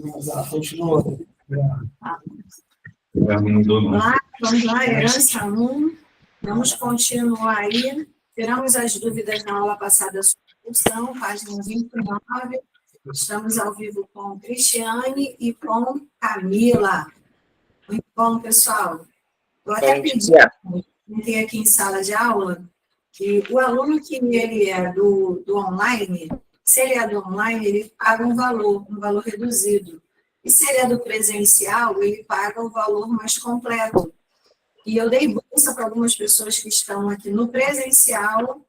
Mas ela continua. Vamos lá, herança 1. Vamos continuar aí. Tiramos as dúvidas na aula passada sobre expulsão, página 29. Estamos ao vivo com Cristiane e com Camila. Muito bom, pessoal. Vou até pedir, entrei aqui em sala de aula, que o aluno que ele é do online, se ele é do online, ele paga um valor reduzido. E se ele é do presencial, ele paga o valor mais completo. E eu dei bolsa para algumas pessoas que estão aqui no presencial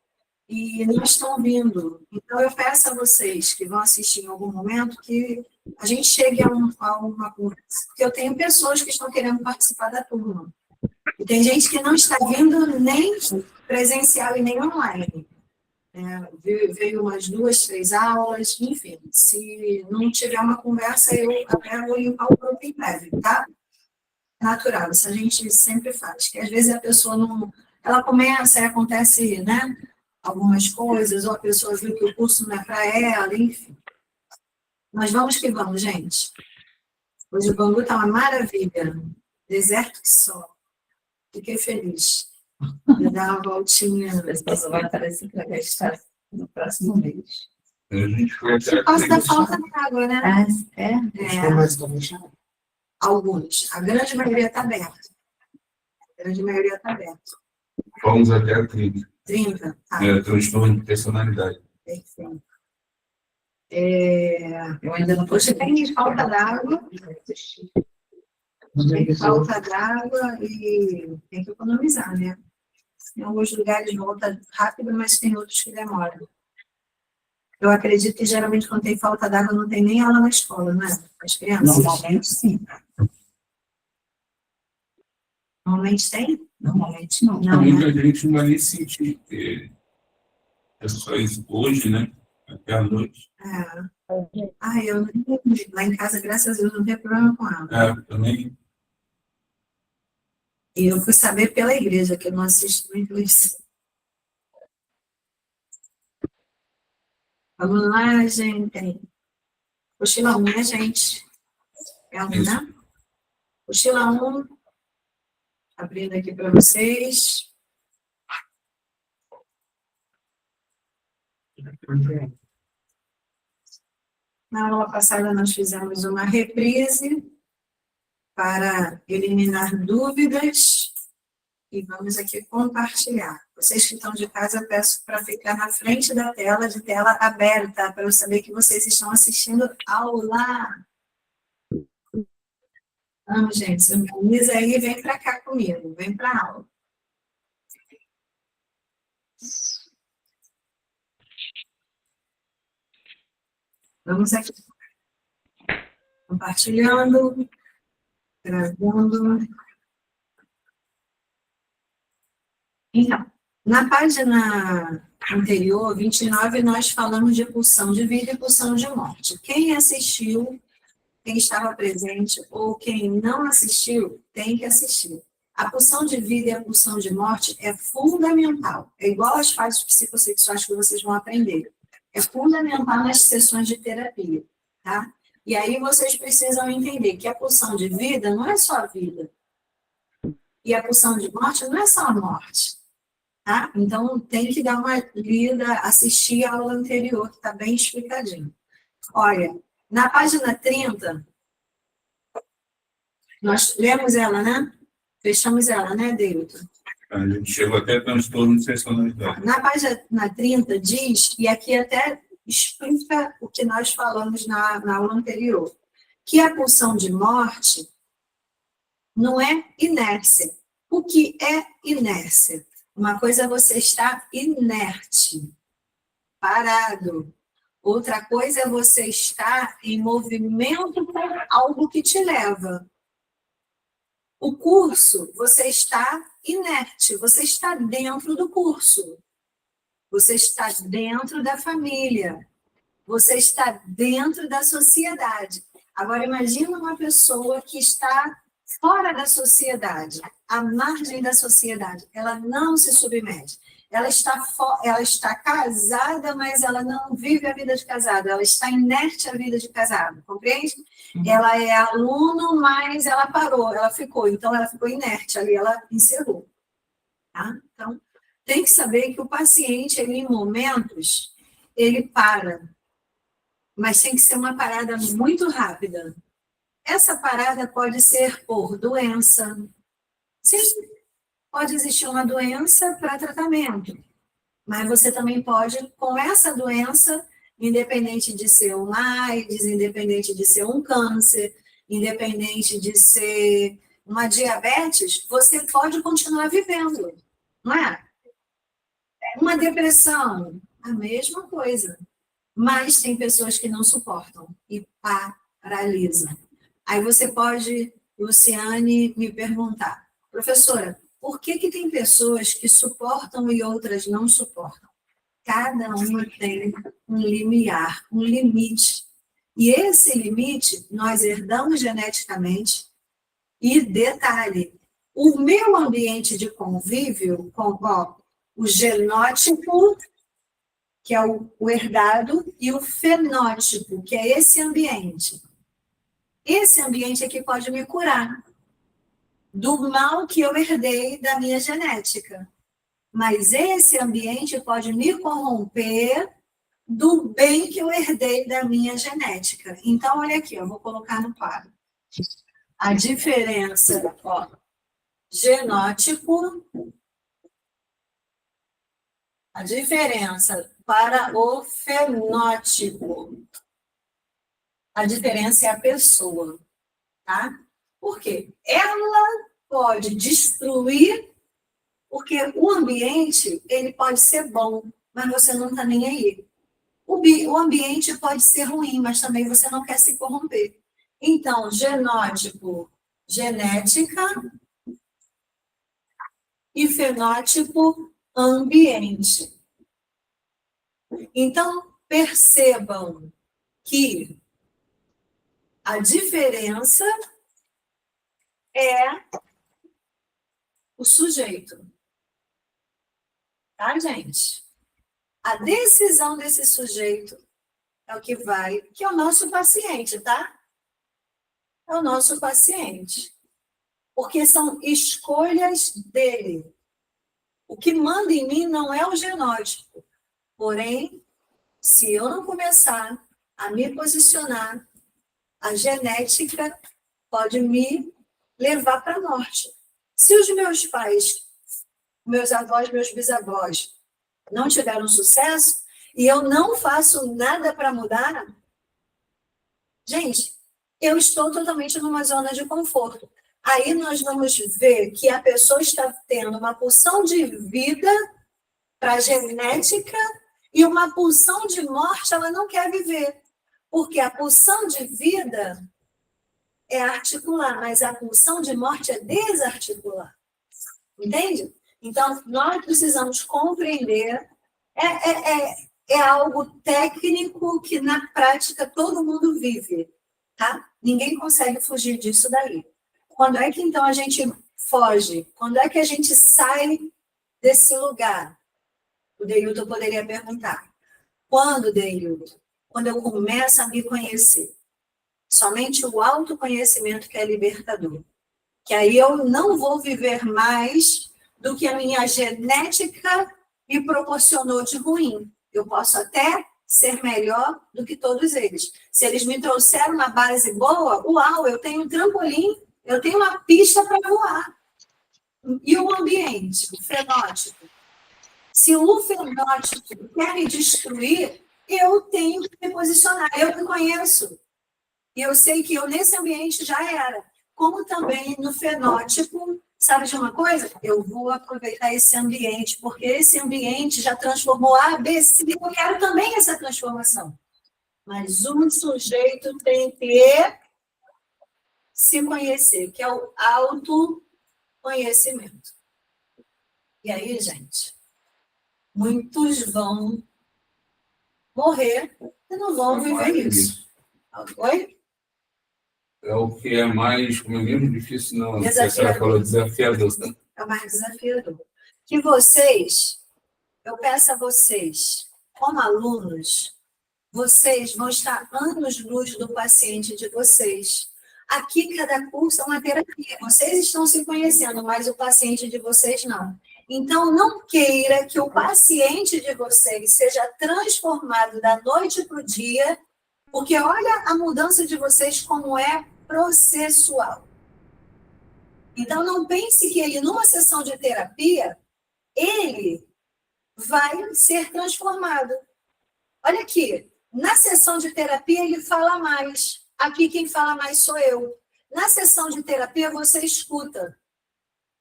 e não estão vindo. Então, eu peço a vocês que vão assistir em algum momento que a gente chegue a uma conversa. Porque eu tenho pessoas que estão querendo participar da turma. E tem gente que não está vindo nem presencial e nem online. Veio umas 2, 3 aulas, enfim. Se não tiver uma conversa, eu até vou limpar o grupo em breve, tá? Natural, isso a gente sempre faz. Que às vezes a pessoa não... Ela começa e acontece, né? Algumas coisas, ou a pessoa viu que o curso não é para ela, enfim. Mas vamos que vamos, gente. Hoje o Bangu está uma maravilha. Deserto que só. Fiquei feliz. Vou dar uma voltinha. As pessoas vão aparecer para gastar no próximo mês. Por causa da falta de água, né? Alguns. A grande maioria está aberta. Vamos até a 30. 30, tá. Transtorno de personalidade. Perfeito. Eu ainda não estou chegando. Tem falta d'água. Tem falta d'água e tem que economizar, né? Em alguns lugares volta rápido, mas tem outros que demoram. Eu acredito que geralmente quando tem falta d'água não tem nem aula na escola, né? As crianças. Normalmente, sim. Normalmente tem? Normalmente, não. Muita gente não vai nem sentir que é só isso hoje, né? Até a noite. Eu não entendi. Lá em casa, graças a Deus, não tem problema com água. Também. E eu fui saber pela igreja, que eu não assisto muito isso. Vamos lá, gente. Cochila 1, né, gente? É um, né? Cochila 1. Abrindo aqui para vocês. Na aula passada, nós fizemos uma reprise para eliminar dúvidas e vamos aqui compartilhar. Vocês que estão de casa, eu peço para ficar na frente da tela, de tela aberta, para eu saber que vocês estão assistindo aula. Vamos, gente, se organiza aí e vem para cá comigo, vem para a aula. Vamos aqui. Compartilhando, gravando. Então, na página anterior, 29, nós falamos de pulsão de vida e pulsão de morte. Quem assistiu, quem estava presente ou quem não assistiu, tem que assistir. A pulsão de vida e a pulsão de morte é fundamental. É igual às fases psicossexuais que vocês vão aprender. É fundamental nas sessões de terapia, tá? E aí vocês precisam entender que a pulsão de vida não é só a vida. E a pulsão de morte não é só a morte. Tá? Então, tem que dar uma lida, assistir a aula anterior, que está bem explicadinho. Olha, na página 30, nós lemos ela, né? Fechamos ela, né, Deilton? A gente chegou até transtorno de personalidade. Na página 30 diz, e aqui até explica o que nós falamos na aula anterior, que a pulsão de morte não é inércia. O que é inércia? Uma coisa é você estar inerte, parado. Outra coisa é você estar em movimento por algo que te leva. O curso, você está inerte, você está dentro do curso. Você está dentro da família. Você está dentro da sociedade. Agora, imagina uma pessoa que está fora da sociedade, à margem da sociedade. Ela não se submete. ela está casada, mas ela não vive a vida de casado, ela está inerte à vida de casado, compreende? Ela é aluno, mas ela parou, ela ficou inerte ali, ela encerrou. Tá? Então, tem que saber que o paciente, ele, em momentos, ele para, mas tem que ser uma parada muito rápida. Essa parada pode ser por doença. Sim, pode existir uma doença para tratamento, mas você também pode, com essa doença, independente de ser um AIDS, independente de ser um câncer, independente de ser uma diabetes, você pode continuar vivendo, não é? Uma depressão, a mesma coisa. Mas tem pessoas que não suportam e paralisam. Aí você pode, Luciane, me perguntar, professora, por que tem pessoas que suportam e outras não suportam? Cada uma tem um limiar, um limite. E esse limite nós herdamos geneticamente. E detalhe, o meu ambiente de convívio, o genótipo, que é o herdado, e o fenótipo, que é esse ambiente. Esse ambiente é que pode me curar do mal que eu herdei da minha genética. Mas esse ambiente pode me corromper do bem que eu herdei da minha genética. Então, olha aqui, eu vou colocar no quadro. A diferença, genótipo, a diferença para o fenótipo. A diferença é a pessoa, tá? Por quê? Ela pode destruir, porque o ambiente, ele pode ser bom, mas você não está nem aí. O ambiente pode ser ruim, mas também você não quer se corromper. Então, genótipo, genética, e fenótipo, ambiente. Então, percebam que a diferença é o sujeito. Tá, gente? A decisão desse sujeito é o que vai, que é o nosso paciente, tá? É o nosso paciente. Porque são escolhas dele. O que manda em mim não é o genótipo. Porém, se eu não começar a me posicionar, a genética pode me levar para a morte. Se os meus pais, meus avós, meus bisavós não tiveram sucesso e eu não faço nada para mudar, gente, eu estou totalmente numa zona de conforto. Aí nós vamos ver que a pessoa está tendo uma pulsão de vida para a genética e uma pulsão de morte ela não quer viver. Porque a pulsão de vida é articular, mas a pulsão de morte é desarticular. Entende? Então, nós precisamos compreender. É algo técnico que, na prática, todo mundo vive. Tá? Ninguém consegue fugir disso daí. Quando é que, então, a gente foge? Quando é que a gente sai desse lugar? O Deilton poderia perguntar. Quando, Deilton? Quando eu começo a me conhecer. Somente o autoconhecimento que é libertador. Que aí eu não vou viver mais do que a minha genética me proporcionou de ruim. Eu posso até ser melhor do que todos eles. Se eles me trouxeram uma base boa, uau, eu tenho um trampolim, eu tenho uma pista para voar. E o ambiente, o fenótipo? Se o fenótipo quer me destruir, eu tenho que me posicionar. Eu me conheço. E eu sei que eu, nesse ambiente, já era. Como também no fenótipo, sabe de uma coisa? Eu vou aproveitar esse ambiente, porque esse ambiente já transformou A, B, C, eu quero também essa transformação. Mas um sujeito tem que se conhecer, que é o autoconhecimento. E aí, gente, muitos vão morrer e não vão viver isso. Oi? É o que é mais, como é mesmo, difícil, não. Desafiador. A senhora falou desafiador. É o mais desafiador. Que vocês eu peço a vocês, como alunos, vocês vão estar anos-luz do paciente de vocês. Aqui, cada curso é uma terapia. Vocês estão se conhecendo, mas o paciente de vocês não. Então, não queira que o paciente de vocês seja transformado da noite para o dia, porque olha a mudança de vocês como é processual. Então, não pense que ele, numa sessão de terapia, ele vai ser transformado. Olha aqui, na sessão de terapia ele fala mais. Aqui quem fala mais sou eu. Na sessão de terapia você escuta.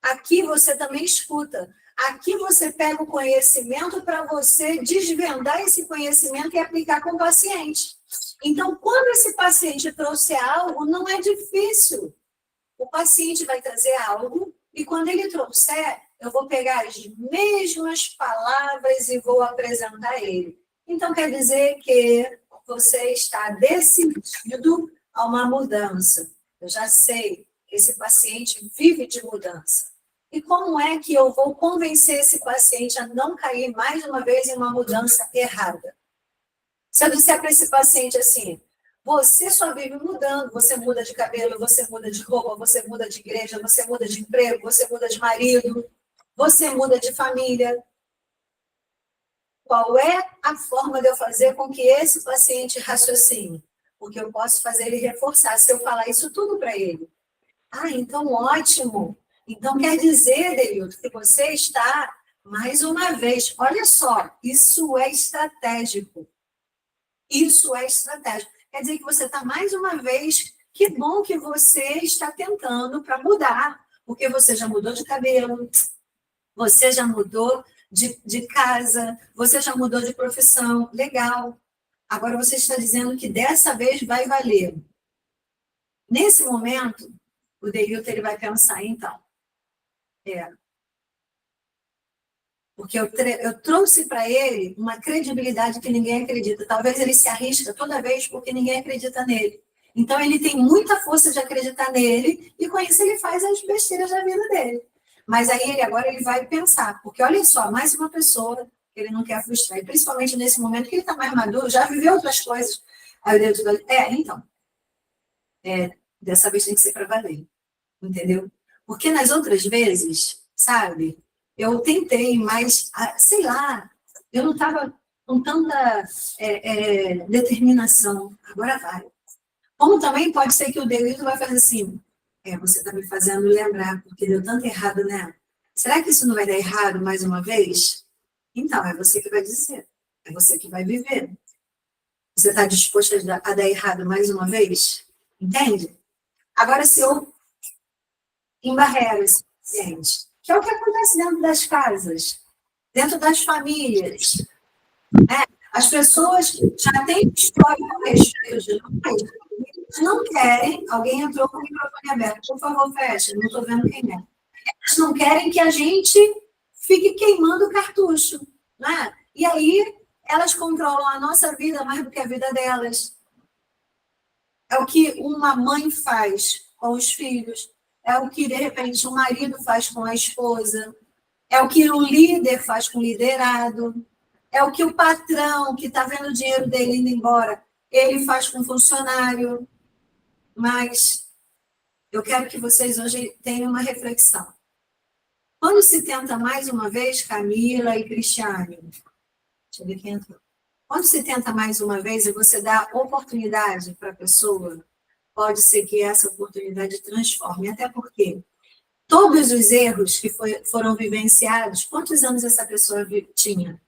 Aqui você também escuta. Aqui você pega o conhecimento para você desvendar esse conhecimento e aplicar com o paciente. Então, quando esse paciente trouxer algo, não é difícil. O paciente vai trazer algo e quando ele trouxer, eu vou pegar as mesmas palavras e vou apresentar a ele. Então, quer dizer que você está decidido a uma mudança. Eu já sei que esse paciente vive de mudança. E como é que eu vou convencer esse paciente a não cair mais uma vez em uma mudança errada? Se eu disser para esse paciente assim, você só vive mudando, você muda de cabelo, você muda de roupa, você muda de igreja, você muda de emprego, você muda de marido, você muda de família. Qual é a forma de eu fazer com que esse paciente raciocine? Porque eu posso fazer ele reforçar, se eu falar isso tudo para ele. Ah, então ótimo. Então quer dizer, Deilton, que você está, mais uma vez, olha só, isso é estratégico. Isso é estratégico. Quer dizer que você está mais uma vez, que bom que você está tentando para mudar, porque você já mudou de cabelo, você já mudou de casa, você já mudou de profissão, legal. Agora você está dizendo que dessa vez vai valer. Nesse momento, o Deilton ele vai pensar, então, porque eu trouxe para ele uma credibilidade que ninguém acredita. Talvez ele se arrisca toda vez porque ninguém acredita nele. Então, ele tem muita força de acreditar nele e com isso ele faz as besteiras da vida dele. Mas aí agora ele vai pensar, porque olha só, mais uma pessoa que ele não quer frustrar. E principalmente nesse momento que ele está mais maduro, já viveu outras coisas. Aí eu digo, então, dessa vez tem que ser para valer. Entendeu? Porque nas outras vezes, sabe, eu tentei, mas, sei lá, eu não estava com tanta determinação. Agora vai. Como também pode ser que o Deilton vai fazer assim, você está me fazendo lembrar, porque deu tanto errado, né? Será que isso não vai dar errado mais uma vez? Então, é você que vai dizer. É você que vai viver. Você está disposto a dar errado mais uma vez? Entende? Agora, se eu embarrero esse paciente, que é o que acontece dentro das casas, dentro das famílias, né? As pessoas já têm história a respeito de nós, não querem, alguém entrou com o microfone aberto, por favor, fecha, não estou vendo quem é. Eles não querem que a gente fique queimando cartucho, né? E aí, elas controlam a nossa vida mais do que a vida delas. É o que uma mãe faz com os filhos, é o que, de repente, o marido faz com a esposa, é o que o líder faz com o liderado, é o que o patrão, que está vendo o dinheiro dele indo embora, ele faz com o funcionário. Mas eu quero que vocês hoje tenham uma reflexão. Quando se tenta mais uma vez, Camila e Cristiane, deixa eu ver quem entrou. Quando se tenta mais uma vez e você dá oportunidade para a pessoa, pode ser que essa oportunidade transforme. Até porque todos os erros que foram vivenciados, quantos anos essa pessoa tinha?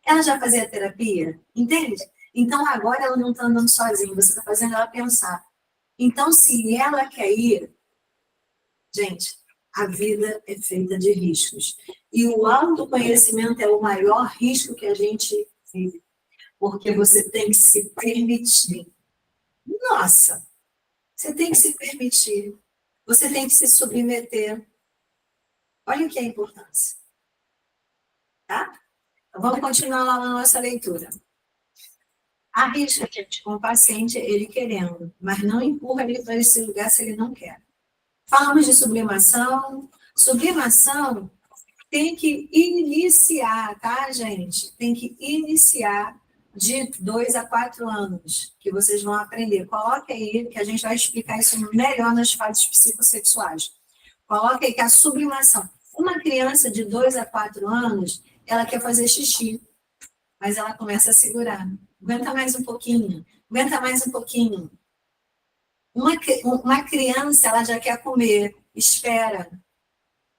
Ela já fazia terapia, entende? Então agora ela não está andando sozinha, você está fazendo ela pensar. Então, se ela quer ir, gente, a vida é feita de riscos. E o autoconhecimento é o maior risco que a gente vive. Porque você tem que se permitir. Nossa! Você tem que se permitir. Você tem que se submeter. Olha o que é a importância. Tá? Então, vamos continuar lá na nossa leitura. Arrisca, gente, com o paciente, ele querendo, mas não empurra ele para esse lugar se ele não quer. Falamos de sublimação. Sublimação Tem que iniciar, tá, gente? Tem que iniciar de 2 a 4 anos, que vocês vão aprender. Coloque aí, que a gente vai explicar isso melhor nas fases psicossexuais. Coloque aí que a sublimação. Uma criança de 2 a 4 anos, ela quer fazer xixi, mas ela começa a segurar. Aguenta mais um pouquinho, aguenta mais um pouquinho. Uma criança, ela já quer comer, espera.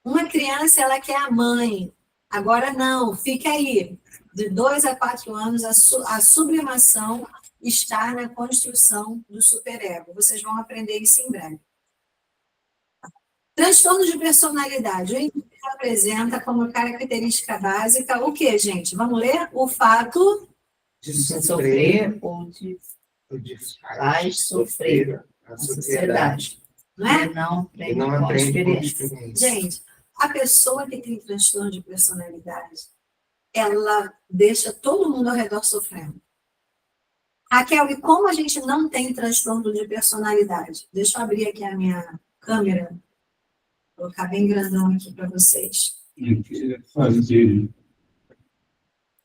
Uma criança, ela quer a mãe. Agora não, fica aí. De 2 a 4 anos, a sublimação está na construção do superego. Vocês vão aprender isso em breve. Transtorno de personalidade. O indivíduo apresenta como característica básica o quê, gente? Vamos ler? O fato De sofrer ou de faz sofrer a a sociedade. não é? E não não aprende com a aprende com experiência. experiência. Gente, a pessoa que tem transtorno de personalidade, ela deixa todo mundo ao redor sofrendo. Raquel, e como a gente não tem transtorno de personalidade? Deixa eu abrir aqui a minha câmera, vou colocar bem grandão aqui para vocês. Fazer.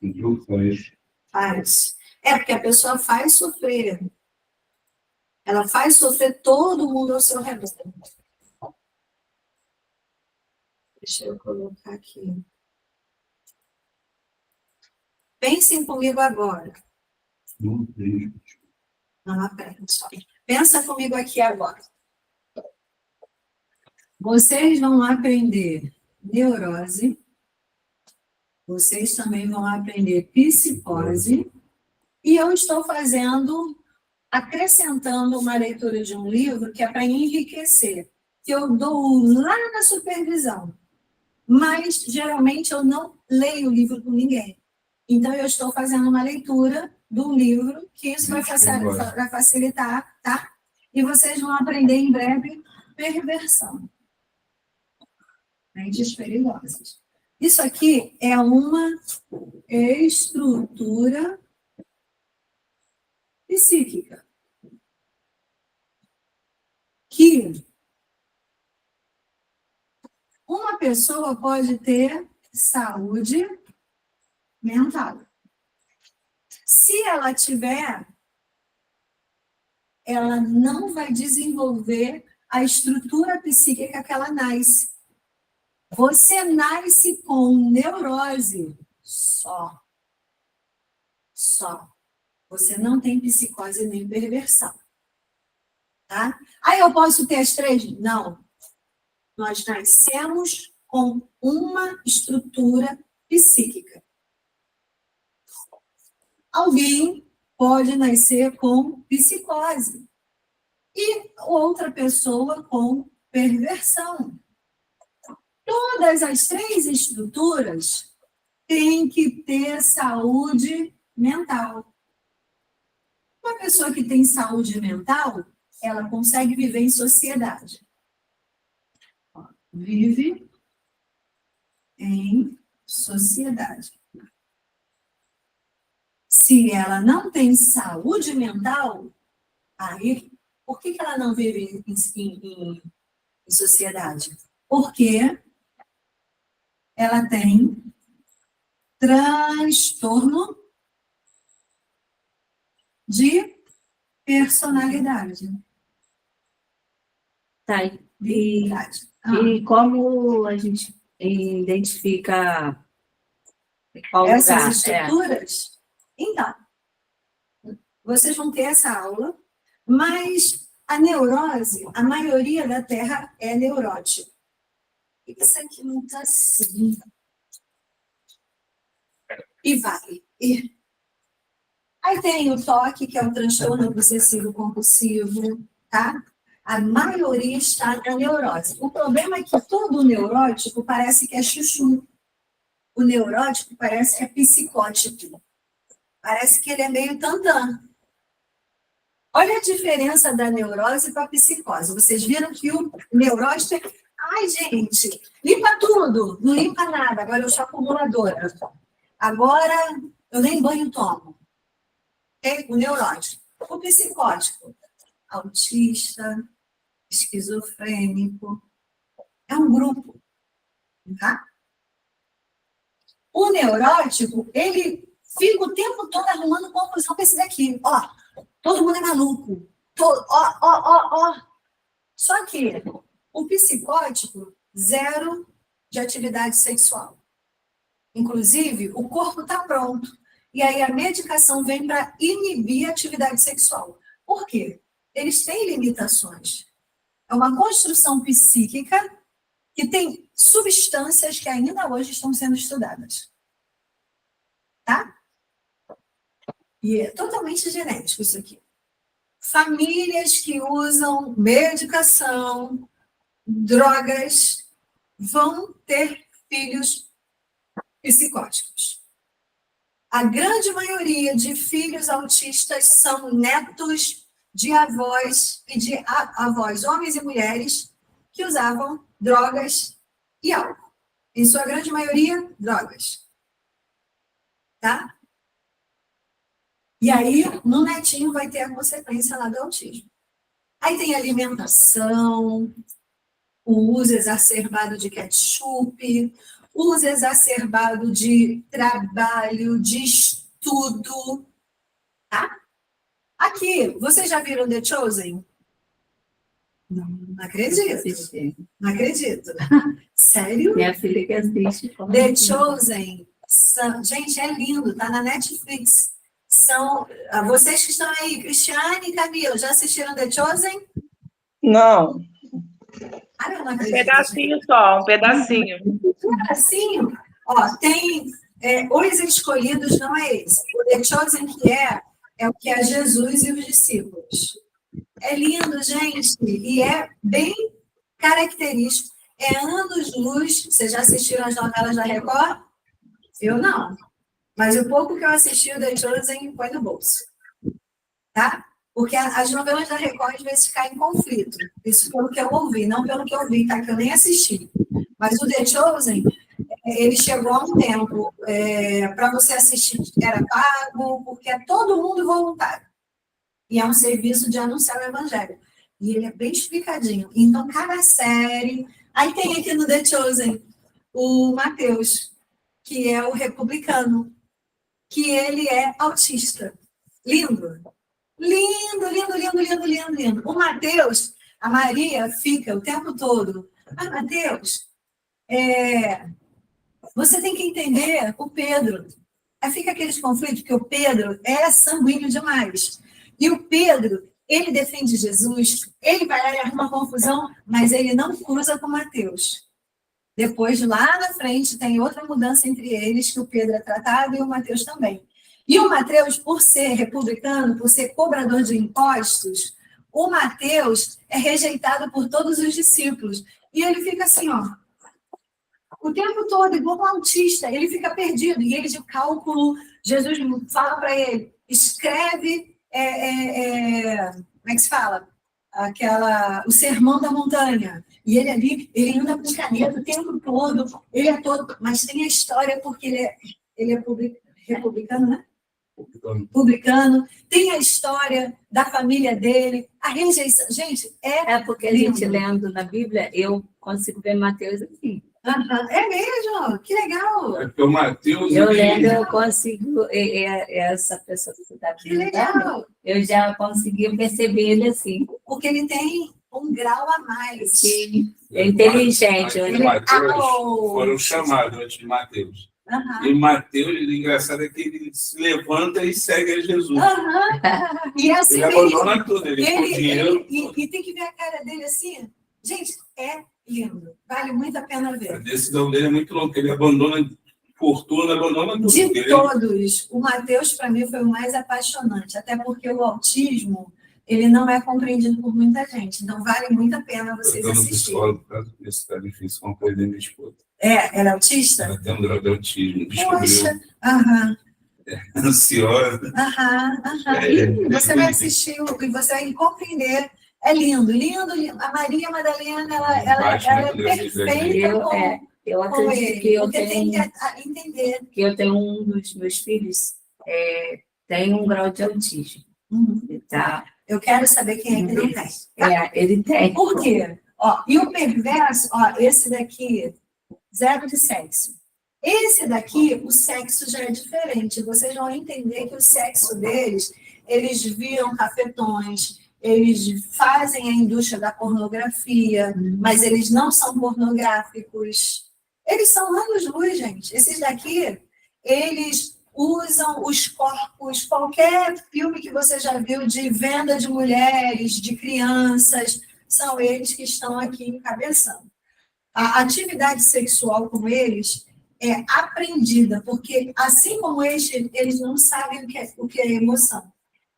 Não faz. Faz. É porque a pessoa faz sofrer. Ela faz sofrer todo mundo ao seu redor. Deixa eu colocar aqui. Pensem comigo agora. Não tem. Não aprende. Pensa comigo aqui agora. Vocês vão aprender neurose. Vocês também vão aprender psicose. E eu estou acrescentando uma leitura de um livro que é para enriquecer, que eu dou lá na supervisão. Mas, geralmente, eu não leio o livro com ninguém. Então, eu estou fazendo uma leitura do livro, que isso vai facilitar, tá? E vocês vão aprender em breve perversão. Mentes perigosas. Isso aqui é uma estrutura psíquica que uma pessoa pode ter saúde mental. Se ela tiver, ela não vai desenvolver a estrutura psíquica que ela nasce. Você nasce com neurose só. Só. Você não tem psicose nem perversão. Tá? Aí eu posso ter as três? Não. Nós nascemos com uma estrutura psíquica. Alguém pode nascer com psicose e outra pessoa com perversão. Todas as três estruturas têm que ter saúde mental. Uma pessoa que tem saúde mental, ela consegue viver em sociedade. Vive em sociedade. Se ela não tem saúde mental, aí, por que ela não vive em sociedade? Porque ela tem transtorno de personalidade. Tá, e como a gente identifica qual essas lugar? estruturas? Então, vocês vão ter essa aula, mas a neurose, a maioria da Terra é neurótica. Isso aqui não está assim. E vai. Aí tem o TOC, que é o transtorno obsessivo compulsivo, tá? A maioria está na neurose. O problema é que todo neurótico parece que é chuchu. O neurótico parece que é psicótico. Parece que ele é meio tantã. Olha a diferença da neurose para a psicose. Vocês viram que o neurótico é... Ai, gente, limpa tudo. Não limpa nada. Agora eu sou acumuladora. Agora eu nem banho tomo. Okay? O neurótico. O psicótico. Autista, esquizofrênico. É um grupo. Tá? O neurótico, ele fica o tempo todo arrumando confusão com esse daqui. Ó, todo mundo é maluco. Ó. Só que o psicótico, 0 de atividade sexual. Inclusive, o corpo está pronto. E aí a medicação vem para inibir a atividade sexual. Por quê? Eles têm limitações. É uma construção psíquica que tem substâncias que ainda hoje estão sendo estudadas. Tá? E é totalmente genético isso aqui. Famílias que usam medicação, drogas, vão ter filhos psicóticos. A grande maioria de filhos autistas são netos de avós e de avós, homens e mulheres, que usavam drogas e álcool. Em sua grande maioria, drogas. Tá? E aí, no netinho vai ter a consequência lá do autismo. Aí tem alimentação, o uso exacerbado de ketchup, o uso exacerbado de trabalho, de estudo, tá? Aqui, vocês já viram The Chosen? Não acredito. Não acredito. Sério? Minha filha que assiste. The Chosen. Gente, é lindo, tá na Netflix. São vocês que estão aí, Cristiane e Camila, já assistiram The Chosen? Não. Ah, eu não Um acredito. pedacinho só, um pedacinho. Um pedacinho. Ó, tem Os Escolhidos, não é esse. O The Chosen que é o que é Jesus e os discípulos. É lindo, gente, e é bem característico. É anos-luz. Vocês já assistiram as novelas da Record? Eu não. Mas o pouco que eu assisti o The Chosen foi no bolso. Tá? Porque as novelas da Record, às vezes, caem em conflito. Isso pelo que eu ouvi, não pelo que eu vi, tá? Que eu nem assisti. Mas o The Chosen, ele chegou há um tempo. Para você assistir, era pago, porque é todo mundo voluntário. E é um serviço de anunciar o evangelho. E ele é bem explicadinho. Então, cada série... Aí tem aqui no The Chosen o Mateus, que é o republicano, que ele é autista. Lindo. Lindo, lindo, lindo, lindo, lindo, lindo. O Mateus, a Maria fica o tempo todo. Ah, Mateus, você tem que entender o Pedro. Aí fica aqueles conflitos, porque o Pedro é sanguíneo demais. E o Pedro, ele defende Jesus, ele vai lá e arruma confusão, mas ele não cruza com o Mateus. Depois, lá na frente, tem outra mudança entre eles, que o Pedro é tratado e o Mateus também. E o Mateus, por ser republicano, por ser cobrador de impostos, o Mateus é rejeitado por todos os discípulos. E ele fica assim, ó, o tempo todo, igual um autista, ele fica perdido. E ele de cálculo, Jesus fala para ele, escreve, como é que se fala? O sermão da montanha. E ele ali, ele anda com caneta o tempo todo, ele é todo, mas tem a história porque ele é republicano, né? Publicano, tem a história da família dele, a rejeição. Gente, porque a gente lendo na Bíblia, eu consigo ver Mateus assim. É mesmo? Que legal! É porque o Mateus... Eu lendo, eu consigo... Essa pessoa que você está Que legal! Eu já consegui perceber ele assim. Porque ele tem um grau a mais. Sim, é inteligente. Foram chamados antes de Mateus. E Mateus, o engraçado é que ele se levanta e segue a Jesus. E assim ele abandona tudo, ele tem dinheiro. E tem que ver a cara dele assim. Gente, é lindo. Vale muito a pena ver. A decisão dele é muito louca. Ele abandona fortuna, abandona tudo. De todos, o Mateus, para mim, foi o mais apaixonante. Até porque o autismo, ele não é compreendido por muita gente. Então, vale muito a pena vocês assistirem. Isso está difícil compreender minha esposa. Ela é autista? Ela tem um grau de autismo. Poxa, ansiosa. E você vai assistir e você vai compreender. É lindo, lindo, lindo. A Maria Madalena, ela é perfeita. Eu acredito que eu tenho... tem que entender. Que eu tenho um dos meus filhos, tem um grau de autismo. Tá? Eu quero saber quem é que não tem. Ele tem. Por quê? E o perverso, esse daqui, 0 de sexo. Esse daqui, o sexo já é diferente. Vocês vão entender que o sexo deles, eles viram cafetões, eles fazem a indústria da pornografia, mas eles não são pornográficos. Eles são anos-luz, gente. Esses daqui, eles usam os corpos, qualquer filme que você já viu de venda de mulheres, de crianças, são eles que estão aqui encabeçando. A atividade sexual com eles é aprendida, porque assim como eles não sabem o que é emoção.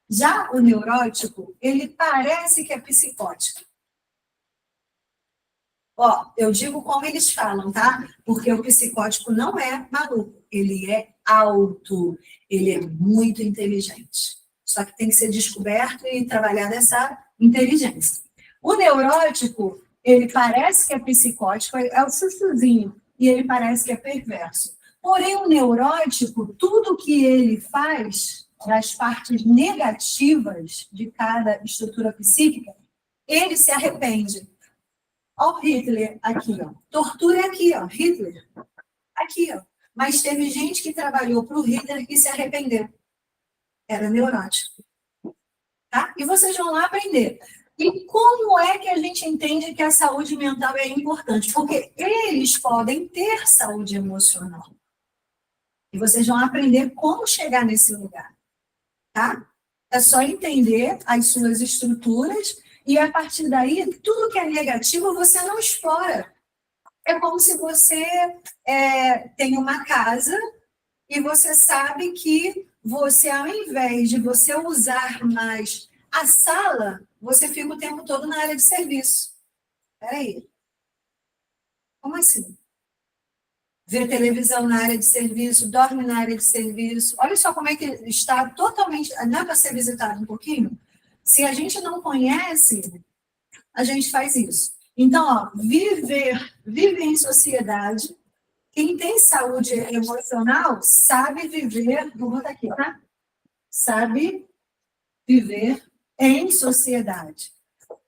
Já o neurótico, ele parece que é psicótico. Ó, eu digo como eles falam, tá? Porque o psicótico não é maluco, ele é alto, ele é muito inteligente. Só que tem que ser descoberto e trabalhar nessa inteligência. O neurótico, ele parece que é psicótico, é o sussurrinho, e ele parece que é perverso. Porém, o neurótico, tudo que ele faz, das partes negativas de cada estrutura psíquica, ele se arrepende. Olha o Hitler aqui, ó. Tortura aqui, ó. Hitler. Aqui, ó. Mas teve gente que trabalhou para o Hitler e se arrependeu. Era neurótico. Tá? E vocês vão lá aprender. E como é que a gente entende que a saúde mental é importante? Porque eles podem ter saúde emocional. E vocês vão aprender como chegar nesse lugar. Tá? É só entender as suas estruturas e, a partir daí, tudo que é negativo você não explora. É como se você tem uma casa e você sabe que você, ao invés de você usar mais a sala, você fica o tempo todo na área de serviço. Espera aí. Como assim? Vê televisão na área de serviço, dorme na área de serviço. Olha só como é que está totalmente... Dá para ser visitado um pouquinho? Se a gente não conhece, a gente faz isso. Então, ó, viver em sociedade. Quem tem saúde emocional sabe viver... Vou botar aqui, tá? Sabe viver em sociedade.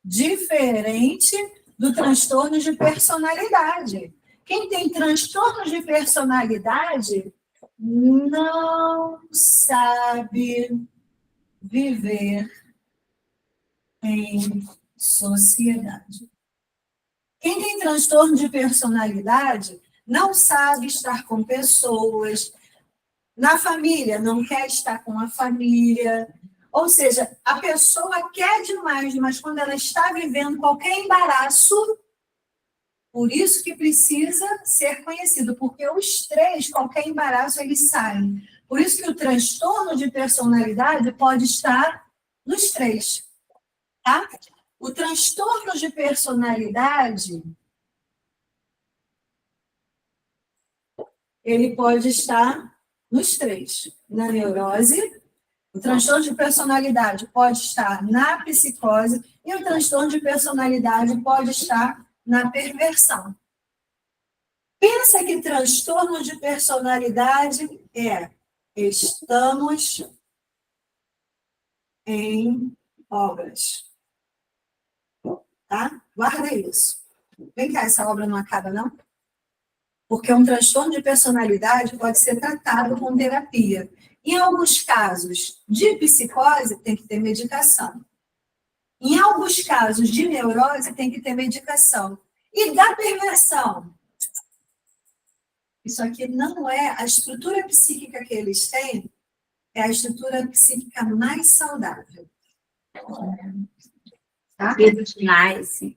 Diferente do transtorno de personalidade. Quem tem transtorno de personalidade não sabe viver em sociedade. Quem tem transtorno de personalidade não sabe estar com pessoas, na família, não quer estar com a família. Ou seja, a pessoa quer demais, mas quando ela está vivendo qualquer embaraço, por isso que precisa ser conhecido, porque os três, qualquer embaraço, eles saem. Por isso que o transtorno de personalidade pode estar nos três. Tá? O transtorno de personalidade, ele pode estar nos três. Na neurose, o transtorno de personalidade pode estar na psicose e o transtorno de personalidade pode estar na perversão. Pensa que transtorno de personalidade é estamos em obras. Tá? Guarda isso. Vem cá, essa obra não acaba, não? Porque um transtorno de personalidade pode ser tratado com terapia. Em alguns casos de psicose, tem que ter medicação. Em alguns casos de neurose, tem que ter medicação. E da perversão? Isso aqui não é a estrutura psíquica que eles têm, é a estrutura psíquica mais saudável. Tá? Eles nascem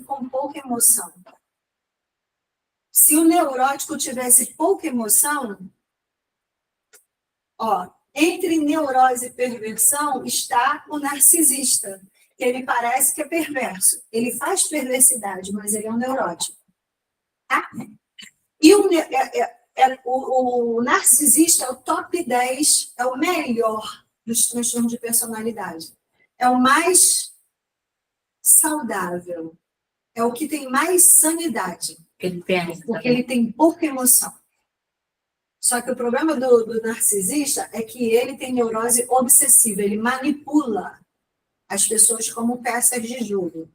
com pouca emoção. Se o neurótico tivesse pouca emoção, ó, entre neurose e perversão está o narcisista, que ele parece que é perverso. Ele faz perversidade, mas ele é um neurótico. Tá? E o narcisista é o top 10, é o melhor dos transtornos de personalidade. É o mais saudável. É o que tem mais sanidade. Porque ele tem pouca emoção. Só que o problema do narcisista é que ele tem neurose obsessiva. Ele manipula as pessoas como peças de jogo.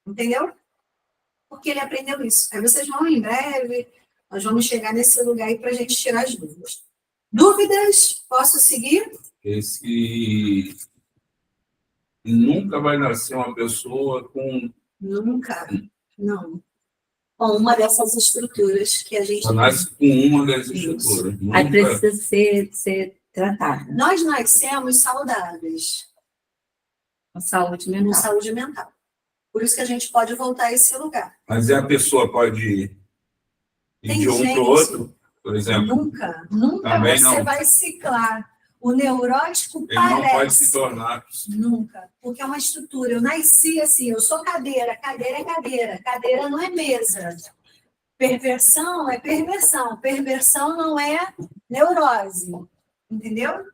Entendeu? porque ele aprendeu isso. Aí vocês vão em breve, nós vamos chegar nesse lugar aí para a gente tirar as dúvidas. Dúvidas? Posso seguir? Esse nunca vai nascer uma pessoa com... Nunca, não. Com uma dessas estruturas que a gente... Só nasce com uma das estruturas. Aí precisa ser tratado. Nós nascemos saudáveis. Com saúde Com mental. saúde mental. Por isso que a gente pode voltar a esse lugar. Mas a pessoa pode ir de um para o outro, por exemplo? Nunca Também você não. vai ciclar. O neurótico Ele parece. não pode se tornar... Nunca. Porque é uma estrutura. Eu nasci assim, eu sou cadeira. Cadeira é cadeira. Cadeira não é mesa. Perversão é perversão. Perversão não é neurose. Entendeu?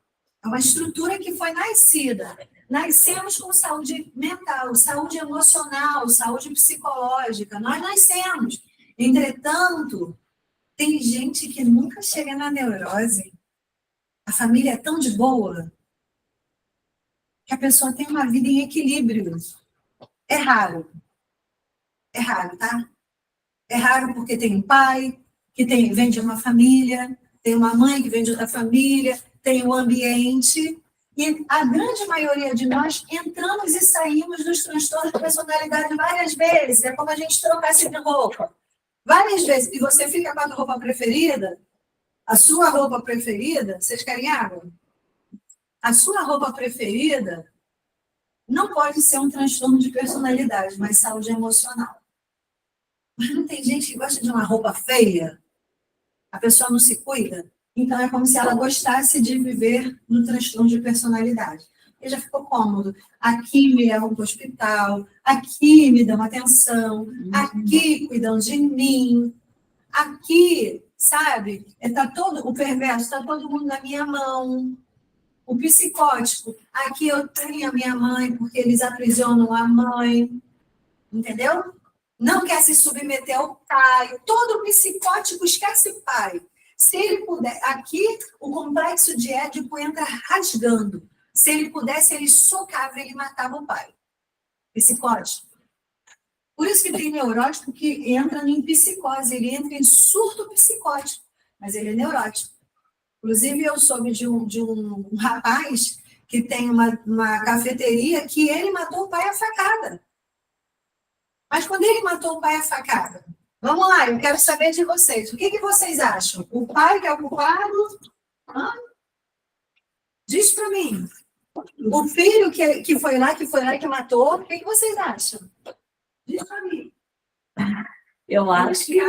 É uma estrutura que foi nascida. Nascemos com saúde mental, saúde emocional, saúde psicológica. Nós nascemos. Entretanto, tem gente que nunca chega na neurose. A família é tão de boa que a pessoa tem uma vida em equilíbrio. É raro. É raro, tá? É raro porque tem um pai que vem de uma família, tem uma mãe que vem de outra família, tem um ambiente. E a grande maioria de nós entramos e saímos dos transtornos de personalidade várias vezes. É como a gente trocasse de roupa. Várias vezes. E você fica com a roupa preferida, a sua roupa preferida, vocês querem água? A sua roupa preferida não pode ser um transtorno de personalidade, mas saúde emocional. Mas não tem gente que gosta de uma roupa feia? A pessoa não se cuida? Então, é como se ela gostasse de viver no transtorno de personalidade. E já ficou cômodo. Aqui me levam para o hospital, aqui me dão atenção, aqui cuidam de mim, aqui, sabe? O perverso está todo mundo na minha mão. O psicótico, aqui eu tenho a minha mãe, porque eles aprisionam a mãe. Entendeu? Não quer se submeter ao pai. Todo psicótico esquece o pai. Se ele puder, aqui o complexo de Édipo entra rasgando. Se ele pudesse, ele socava, ele matava o pai. Psicótico. Por isso que tem neurótico que entra em psicose, ele entra em surto psicótico, mas ele é neurótico. Inclusive, eu soube de um rapaz que tem uma cafeteria que ele matou o pai à facada. Mas quando ele matou o pai à facada, vamos lá, eu quero saber de vocês. O que vocês acham? O pai que é o culpado? Diz para mim. O filho que foi lá que matou, o que vocês acham? Diz para mim. Eu acho que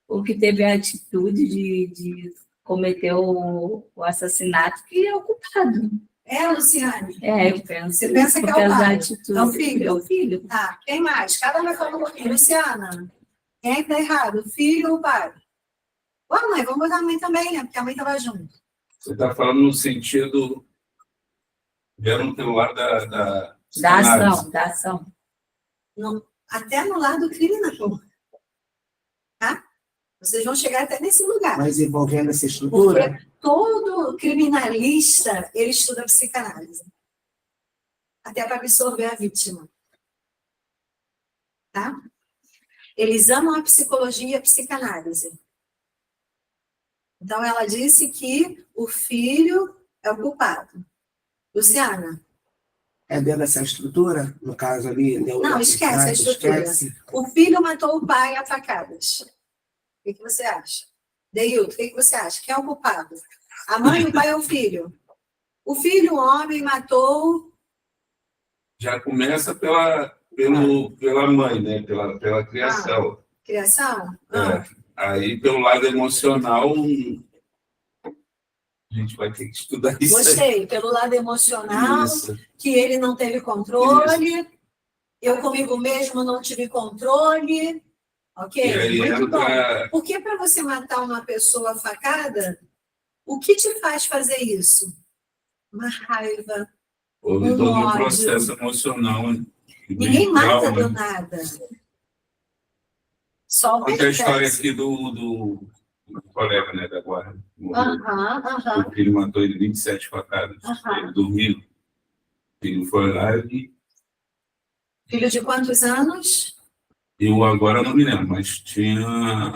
o que teve a atitude de cometer o assassinato, que é o culpado. É, Luciane? Eu penso. Você pensa que é o pai? É o filho? É o filho. Tá, quem mais? Cada um vai falar um pouquinho. Luciana, quem é que tá errado? O filho ou o pai? Ô, mãe, vamos botar a mãe também, né? Porque a mãe estava junto. Você está falando no sentido... Vendo pelo lado da ação. Não, até no lado criminal. Tá? Vocês vão chegar até nesse lugar. Mas envolvendo essa estrutura? Porque todo criminalista, ele estuda psicanálise. Até para absorver a vítima. Tá? Eles amam a psicologia e a psicanálise. Então, ela disse que o filho é o culpado. Luciana? É dentro dessa estrutura? No caso ali... Não, esquece a estrutura. Esquece. O filho matou o pai a facadas. O que você acha? Deilton, o que você acha? Quem é o culpado? A mãe, o pai ou o filho? O filho, o homem, matou... Já começa pela mãe, né? Pela criação. Criação? Aí, pelo lado emocional, a gente vai ter que estudar isso. Gostei. Pelo lado emocional, que ele não teve controle, eu comigo mesmo não tive controle... Ok? Muito bom. Porque para você matar uma pessoa facada, o que te faz fazer isso? Uma raiva. Houve todo um processo emocional. Ninguém mata do nada. Só a história aqui do colega, né, da guarda. O filho matou ele 27 facadas. Ele dormiu. O filho foi lá e Filho de quantos anos? Eu agora não me lembro, mas tinha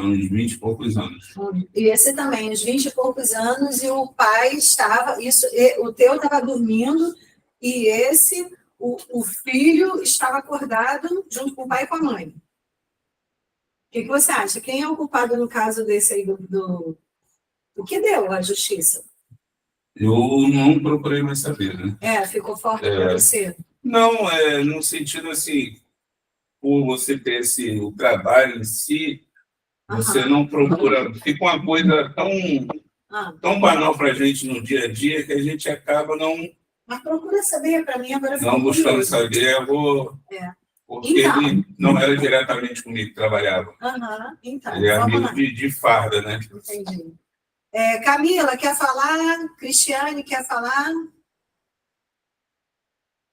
uns 20 e poucos anos. E esse também, uns 20 e poucos anos, e o pai estava, o teu estava dormindo, e o filho estava acordado junto com o pai e com a mãe. O que você acha? Quem é o culpado no caso desse aí do que deu a justiça? Eu não procurei mais saber, né? Ficou forte para você? Não, no sentido assim, por você ter o trabalho em si, você não procura. Fica uma coisa tão banal para a gente no dia a dia que a gente acaba não. Mas procura saber, para mim agora não buscando saber, porque então, ele não era diretamente comigo que trabalhava. Então, ele é amigo de farda, né? Entendi. Camila, quer falar? Cristiane, quer falar?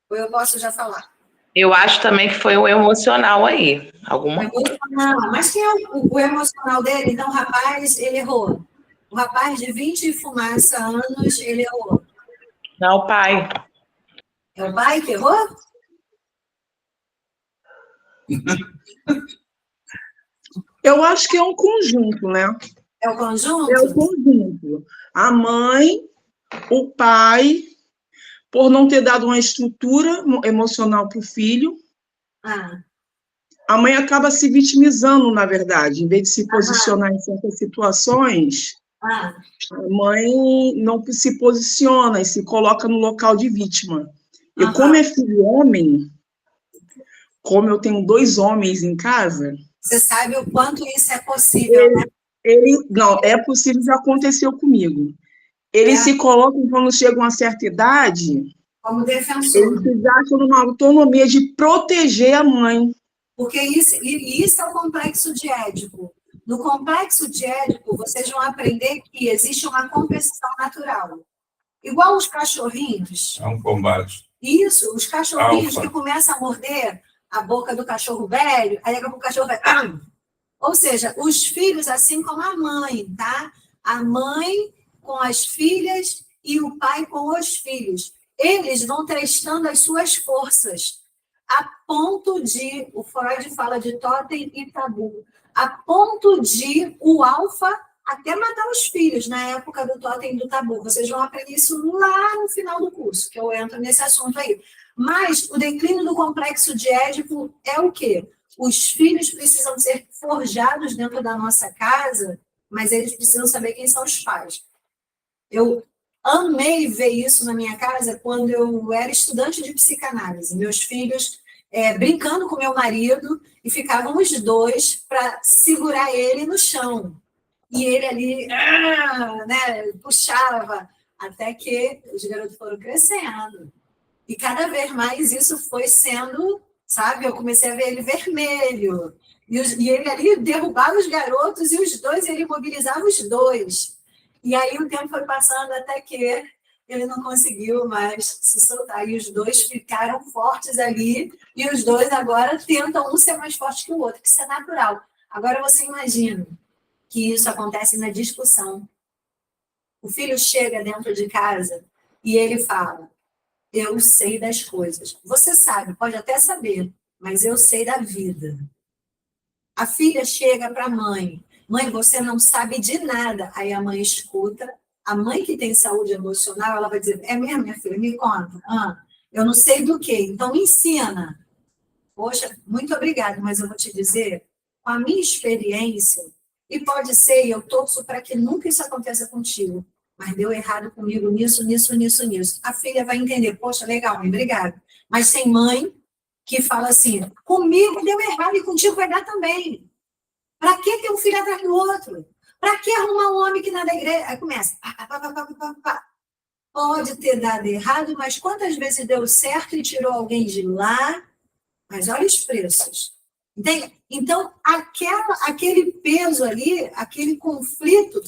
Ou eu posso já falar? Eu acho também que foi o emocional aí. Alguma coisa. Mas quem é o emocional dele? Então, o rapaz, ele errou. O rapaz de 20 e fumaça anos, ele errou. Não, o pai. É o pai que errou? Eu acho que é um conjunto, né? É o conjunto? É o conjunto. A mãe, o pai, por não ter dado uma estrutura emocional para o filho, a mãe acaba se vitimizando, na verdade, em vez de se posicionar em certas situações, a mãe não se posiciona e se coloca no local de vítima. E como é filho homem, como eu tenho 2 homens em casa... Você sabe o quanto isso é possível, né? Não, é possível, já aconteceu comigo. Eles se colocam, quando chegam a uma certa idade... Como defensor. Eles acham numa autonomia de proteger a mãe. Porque isso é o complexo de Édipo. No complexo de Édipo, vocês vão aprender que existe uma competição natural. Igual os cachorrinhos. É um combate. Isso, os cachorrinhos que começam a morder a boca do cachorro velho, aí o cachorro vai... Ou seja, os filhos, assim como a mãe, tá? A mãe com as filhas e o pai com os filhos. Eles vão testando as suas forças, a ponto de... O Freud fala de totem e tabu. A ponto de o alfa até matar os filhos, na época do totem e do tabu. Vocês vão aprender isso lá no final do curso, que eu entro nesse assunto aí. Mas o declínio do complexo de Édipo é o quê? Os filhos precisam ser forjados dentro da nossa casa, mas eles precisam saber quem são os pais. Eu amei ver isso na minha casa quando eu era estudante de psicanálise. Meus filhos brincando com meu marido e ficavam os 2 para segurar ele no chão. E ele ali, né, puxava, até que os garotos foram crescendo. E cada vez mais isso foi sendo, sabe, eu comecei a ver ele vermelho. E ele ali derrubava os garotos e os 2, ele mobilizava os 2. E aí o tempo foi passando até que ele não conseguiu mais se soltar. E os 2 ficaram fortes ali, e os 2 agora tentam um ser mais forte que o outro, que isso é natural. Agora você imagina que isso acontece na discussão. O filho chega dentro de casa e ele fala: eu sei das coisas. Você sabe, pode até saber, mas eu sei da vida. A filha chega para a mãe: mãe, você não sabe de nada. Aí a mãe escuta. A mãe que tem saúde emocional, ela vai dizer: é mesmo, minha filha? Me conta. Eu não sei do quê, então me ensina. Poxa, muito obrigada, mas eu vou te dizer, com a minha experiência, e pode ser, e eu torço para que nunca isso aconteça contigo, mas deu errado comigo nisso. A filha vai entender: poxa, legal, mãe, obrigada. Mas tem mãe que fala assim: comigo deu errado e contigo vai dar também. Para que ter um filho atrás do outro? Para que arrumar um homem que nada da igreja? Aí começa. Pode ter dado errado, mas quantas vezes deu certo e tirou alguém de lá? Mas olha os preços. Entende? Então, aquele peso ali, aquele conflito,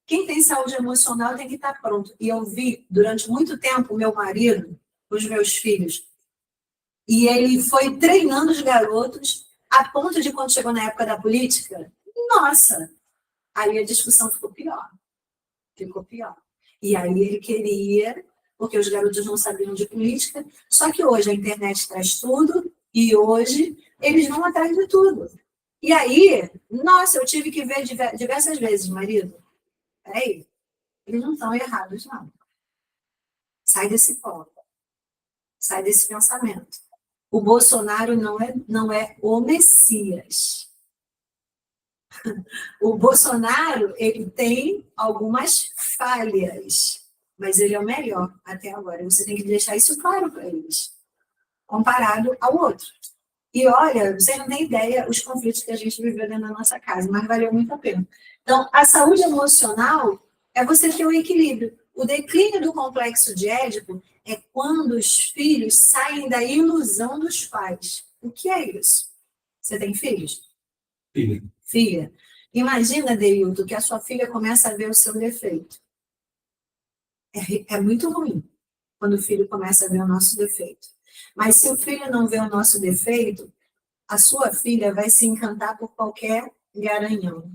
quem tem saúde emocional tem que estar pronto. E eu vi, durante muito tempo, o meu marido, os meus filhos, e ele foi treinando os garotos a ponto de, quando chegou na época da política, nossa, aí a discussão ficou pior. E aí ele queria, porque os garotos não sabiam de política, só que hoje a internet traz tudo, E hoje, eles vão atrás de tudo. E aí, nossa, eu tive que ver diversas vezes, marido. Peraí, eles não estão errados, não. Sai desse ponto. Sai desse pensamento. O Bolsonaro não é o Messias. O Bolsonaro, ele tem algumas falhas, mas ele é o melhor até agora. Você tem que deixar isso claro para eles, comparado ao outro. E olha, você não tem ideia os conflitos que a gente viveu dentro da nossa casa, mas valeu muito a pena. Então, a saúde emocional é você ter o equilíbrio. O declínio do complexo de Édipo é quando os filhos saem da ilusão dos pais. O que é isso? Você tem filhos? Filha. Imagina, Deilton, que a sua filha começa a ver o seu defeito. É muito ruim quando o filho começa a ver o nosso defeito. Mas se o filho não vê o nosso defeito, a sua filha vai se encantar por qualquer garanhão.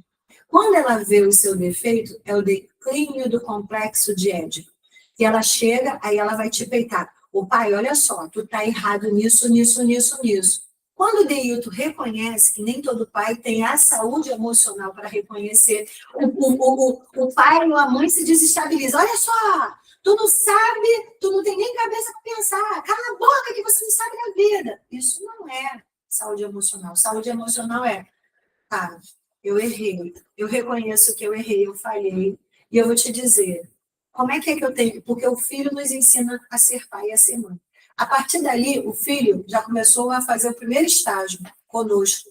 Quando ela vê o seu defeito, é o declínio do complexo de Édipo. E ela chega, aí ela vai te peitar. Ô pai, olha só, tu tá errado nisso, nisso, nisso, nisso. Quando o Deilton reconhece que nem todo pai tem a saúde emocional para reconhecer, o pai ou a mãe se desestabiliza. Olha só, tu não sabe, tu não tem nem cabeça para pensar. Cala a boca que você não sabe da vida. Isso não é saúde emocional. Saúde emocional é, tá, eu errei, eu reconheço que eu errei, eu falhei, e eu vou te dizer, como é que eu tenho? Porque o filho nos ensina a ser pai e a ser mãe. A partir dali, o filho já começou a fazer o primeiro estágio conosco.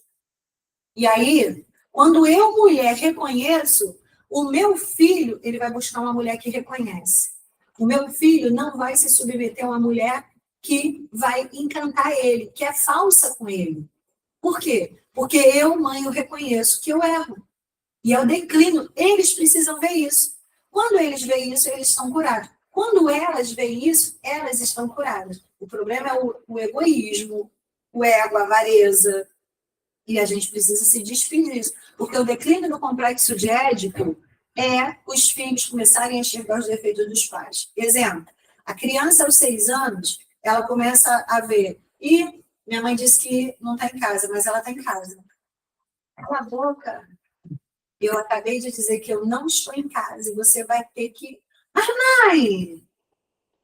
E aí, quando eu, mulher, reconheço, o meu filho, ele vai buscar uma mulher que reconhece. O meu filho não vai se submeter a uma mulher que vai encantar ele, que é falsa com ele. Por quê? Porque eu, mãe, eu reconheço que eu erro. E eu declino. Eles precisam ver isso. Quando eles veem isso, eles estão curados. Quando elas veem isso, elas estão curadas. O problema é o egoísmo, o ego, a avareza. E a gente precisa se despedir disso. Porque o declínio do complexo de Édipo é os filhos começarem a enxergar os defeitos dos pais. Exemplo, a criança aos 6 anos, ela começa a ver. E minha mãe disse que não está em casa, mas ela está em casa. Cala a boca. Eu acabei de dizer que eu não estou em casa e você vai ter que... Mas, mãe!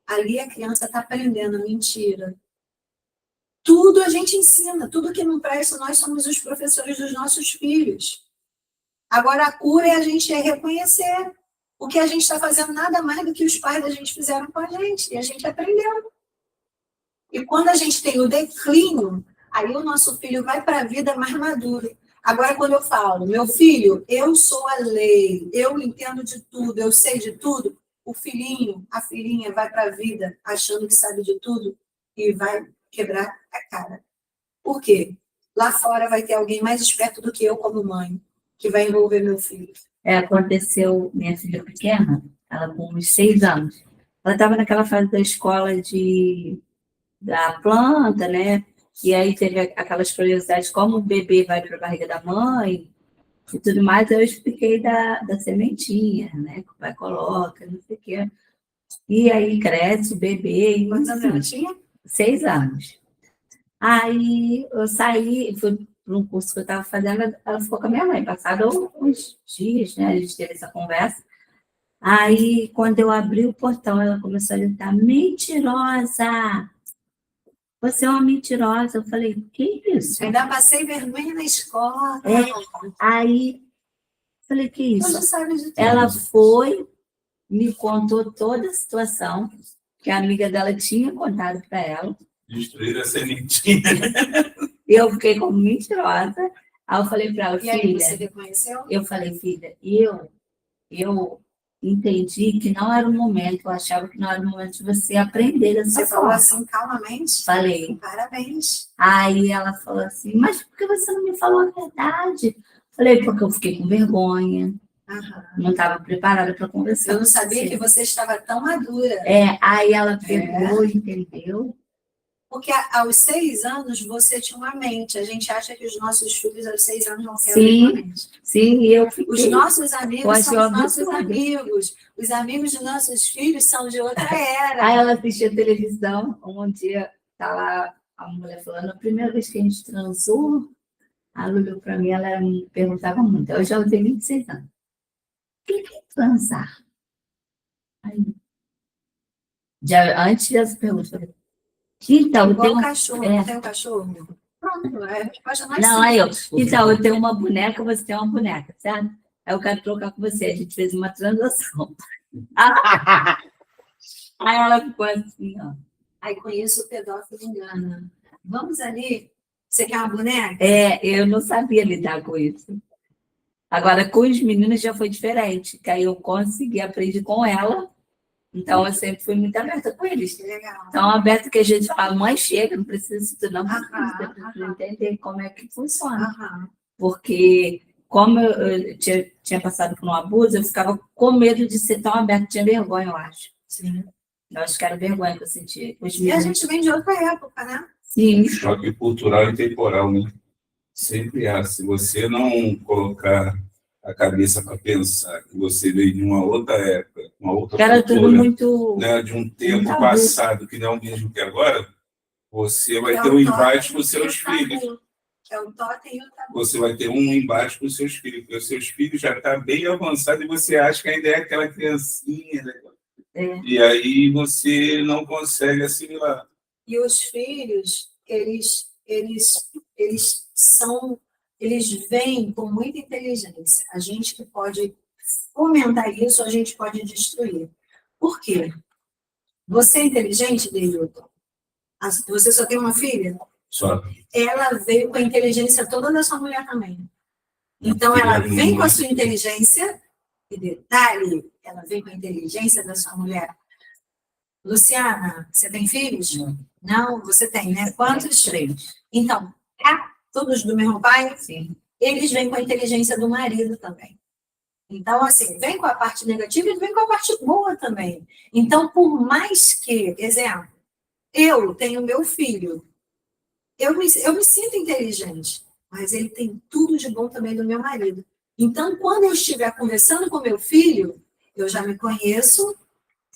Ali a criança está aprendendo mentira. Tudo a gente ensina, tudo que não presta, nós somos os professores dos nossos filhos. Agora, a cura é a gente reconhecer o que a gente está fazendo nada mais do que os pais da gente fizeram com a gente, e a gente aprendeu. E quando a gente tem o declínio, aí o nosso filho vai para a vida mais maduro. Agora, quando eu falo, meu filho, eu sou a lei, eu entendo de tudo, eu sei de tudo, o filhinho, a filhinha vai para a vida achando que sabe de tudo e vai quebrar a cara. Por quê? Lá fora vai ter alguém mais esperto do que eu como mãe, que vai envolver meu filho. Aconteceu, minha filha pequena, ela com uns 6 anos, ela estava naquela fase da escola da planta, né? E aí teve aquelas curiosidades, como o bebê vai para a barriga da mãe e tudo mais. Eu expliquei da sementinha, né? Que o pai coloca, não sei o quê. E aí cresce o bebê. Quantos anos ela tinha? 6 anos. Aí eu saí, fui para um curso que eu estava fazendo, ela ficou com a minha mãe. Passado uns dias, né? A gente teve essa conversa. Aí, quando eu abri o portão, ela começou a gritar, mentirosa! Você é uma mentirosa. Eu falei, que isso? Ainda passei vergonha na escola. Aí, falei, que isso? Hoje sabe de tudo. Ela foi, me contou toda a situação que a amiga dela tinha contado para ela. Destruir a sementinha. Eu fiquei como mentirosa. Aí eu falei para ela, filha... E aí, você reconheceu? Eu falei, filha, eu entendi que não era o momento, eu achava que não era o momento de você aprender dessa Você forma. falou assim, calmamente? Falei. Parabéns. Aí ela falou assim, mas por que você não me falou a verdade? Falei, porque eu fiquei com vergonha. Não estava preparada para conversar. Eu não sabia que você estava tão madura. Aí ela pegou, entendeu? Porque aos 6 anos você tinha uma mente. A gente acha que os nossos filhos aos 6 anos vão ter uma mente. Sim, e eu fiquei... Os nossos amigos são os nossos absurdo. amigos. Os amigos dos nossos filhos são de outra era. Aí ela assistia televisão, um dia tá lá a mulher falando, a primeira vez que a gente transou, ela olhou para mim, ela me perguntava muito. Eu já tenho 26 anos. O que é transar? Aí, já, antes dessa pergunta, eu falei, então, Igual um cachorro, não tem um cachorro? Pronto, é a resposta mais não, aí eu, simples. então, eu tenho uma boneca, você tem uma boneca, certo? Aí eu quero trocar com você, a gente fez uma transação. Aí ela ficou assim, ó. Aí com isso o pedófilo engana. Vamos ali, você quer uma boneca? Eu não sabia lidar com isso. Agora, com os meninos já foi diferente, que aí eu consegui, aprendi com ela, então eu sempre fui muito aberta com eles. Que legal. Então, aberta que a gente fala, mãe, chega, não precisa disso tudo, não, Aham, você precisa entender como é que funciona. Aham. Porque, como eu tinha passado por um abuso, eu ficava com medo de ser tão aberta, tinha vergonha, eu acho. Sim. Eu acho que era vergonha que eu sentia. E a gente vem de outra época, né? Sim. Choque cultural e temporal, né? Sempre há. Se você não colocar a cabeça para pensar que você veio de uma outra época, uma outra Era cultura, tudo muito... né, de um tempo tabu. passado que não é o mesmo que agora, você vai É ter o um embate totem com os seus e o tabu. filhos. É o totem e o tabu. Você vai ter um embate com os seus filhos, porque os seus filhos já estão bem avançados e você acha que ainda é aquela criancinha, né? E aí você não consegue assimilar. E os filhos, eles vêm com muita inteligência. A gente que pode fomentar isso, a gente pode destruir. Por quê? Você é inteligente, Deilton? Você só tem uma filha? Só. Ela veio com a inteligência toda da sua mulher também. Então, ela vem com a sua inteligência, e detalhe, ela vem com a inteligência da sua mulher. Luciana, você tem filhos? Não, você tem, né? Quantos? 3. Então, todos do mesmo pai? Sim. Eles vêm com a inteligência do marido também. Então, assim, vem com a parte negativa e vem com a parte boa também. Então, por mais que, exemplo, eu tenho meu filho, eu me sinto inteligente, mas ele tem tudo de bom também do meu marido. Então, quando eu estiver conversando com meu filho, eu já me conheço,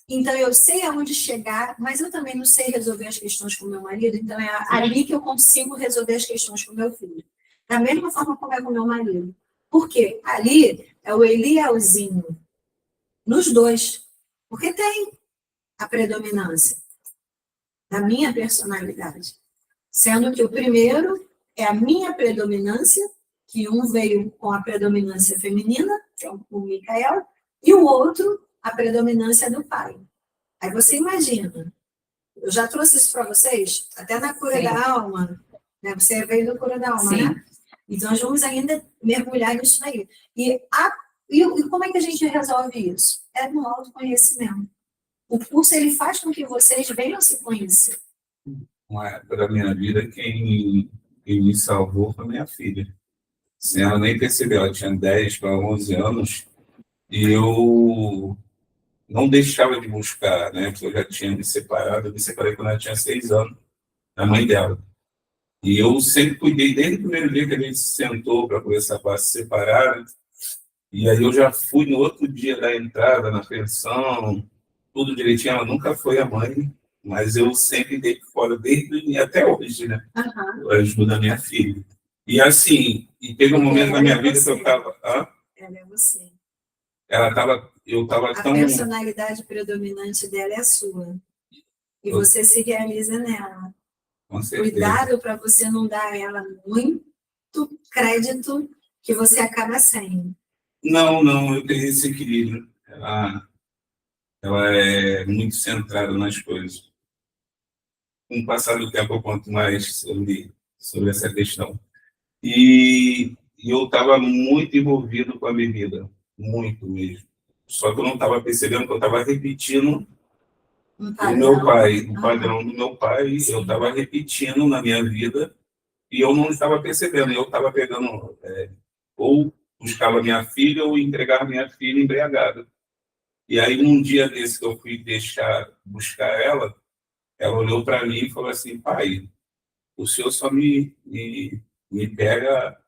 então eu sei aonde chegar, mas eu também não sei resolver as questões com meu marido, então é ali que eu consigo resolver as questões com meu filho. Da mesma forma como é com meu marido. Por quê? Ali é o Elielzinho, nos dois, porque tem a predominância da minha personalidade. Sendo que o primeiro é a minha predominância, que um veio com a predominância feminina, que é o Micael, e o outro, a predominância do pai. Aí você imagina, eu já trouxe isso para vocês, até na cura da alma, né? Você veio da cura da alma, né? Então, nós vamos ainda mergulhar nisso aí. E como é que a gente resolve isso? É no autoconhecimento. O curso, ele faz com que vocês venham se conhecer. Uma época da minha vida, quem me salvou foi minha filha. Sem ela nem perceber, ela tinha 10 para 11 anos, e eu não deixava de buscar, né? Porque eu já tinha me separado, eu me separei quando ela tinha 6 anos, da mãe dela. E eu sempre cuidei, desde o primeiro dia que a gente se sentou para começar a se separar, e aí eu já fui no outro dia da entrada, na pensão, tudo direitinho. Ela nunca foi a mãe, mas eu sempre dei fora, desde até hoje, né? Eu ajudo a minha filha. E assim, e teve um momento na minha vida que eu estava... Ela é você. Eu estava tão... A personalidade predominante dela é a sua. E você se realiza nela. Com certeza. Cuidado para você não dar a ela muito crédito que você acaba sem. Não, eu tenho esse equilíbrio. Ela é muito centrada nas coisas. Com o passar do tempo, eu conto mais sobre essa questão. E eu estava muito envolvido com a bebida, muito mesmo. Só que eu não estava percebendo que eu estava repetindo o meu pai, o padrão do meu pai. Eu estava repetindo na minha vida e eu não estava percebendo. Eu estava pegando, ou buscava minha filha ou entregava minha filha embriagada. E aí, num dia desse que eu fui buscar ela olhou para mim e falou assim: pai, o senhor só me pega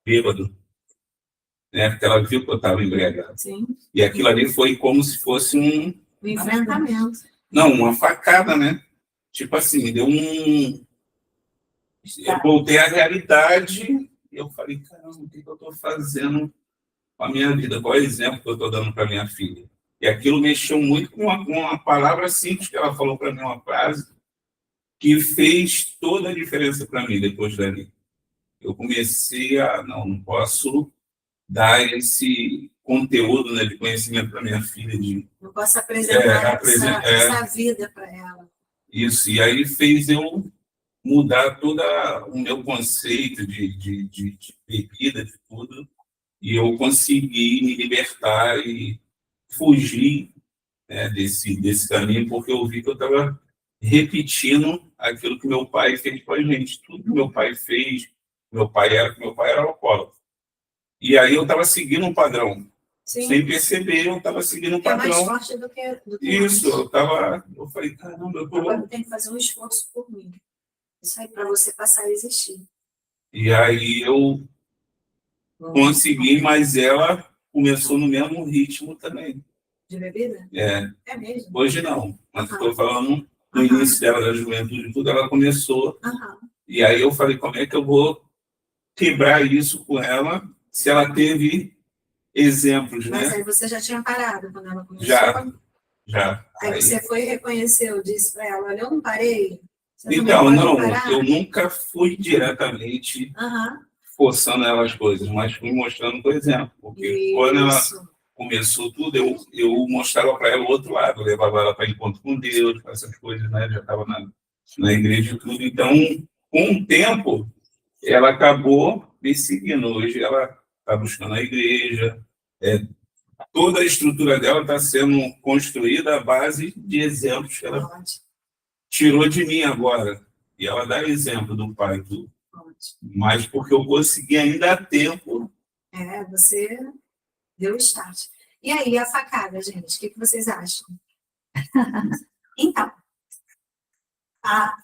bêbado. Né? Porque ela viu que eu estava embriagado. Sim. E aquilo ali foi como se fosse um enfrentamento. Não, uma facada, né? Tipo assim, me deu Eu voltei à realidade e eu falei, caramba, o que eu estou fazendo com a minha vida? Qual é o exemplo que eu estou dando para minha filha? E aquilo mexeu muito com uma palavra simples que ela falou para mim, uma frase, que fez toda a diferença para mim depois dali. Eu comecei a, não posso dar esse conteúdo, né, de conhecimento para minha filha. Não posso apresentar essa vida para ela. Isso, e aí fez eu mudar todo o meu conceito de bebida, de tudo, e eu consegui me libertar e fugir, né, desse caminho, porque eu vi que eu estava repetindo aquilo que meu pai fez com a gente. Tudo que meu pai fez, meu pai era alcoólatra. E aí eu estava seguindo um padrão. Sim. Sem perceber, eu estava seguindo um padrão. É mais forte do que isso, eu falei, caramba, agora eu tenho que fazer um esforço por mim. Isso aí, para você passar a existir. E aí eu consegui, mas ela começou no mesmo ritmo também. De bebida? É mesmo? Hoje não, mas estou falando no início dela, da juventude, tudo, ela começou. E aí eu falei, como é que eu vou quebrar isso com ela, se ela teve exemplos, né? Mas aí você já tinha parado quando ela começou? Já. Aí você foi e reconheceu, disse para ela, olha, eu não parei. Então, não, eu nunca fui diretamente forçando ela as coisas, mas fui mostrando, por exemplo, porque quando ela começou tudo, eu mostrava para ela o outro lado, eu levava ela para encontro com Deus, para essas coisas, né? Já estava na igreja e tudo. Então, com o tempo, ela acabou me seguindo. Hoje ela está buscando a igreja, toda a estrutura dela está sendo construída à base de exemplos que ela tirou de mim agora. E ela dá exemplo do pai, tudo. Mas porque eu consegui ainda a tempo. Você deu start. E aí, a facada, gente, o que vocês acham? Então,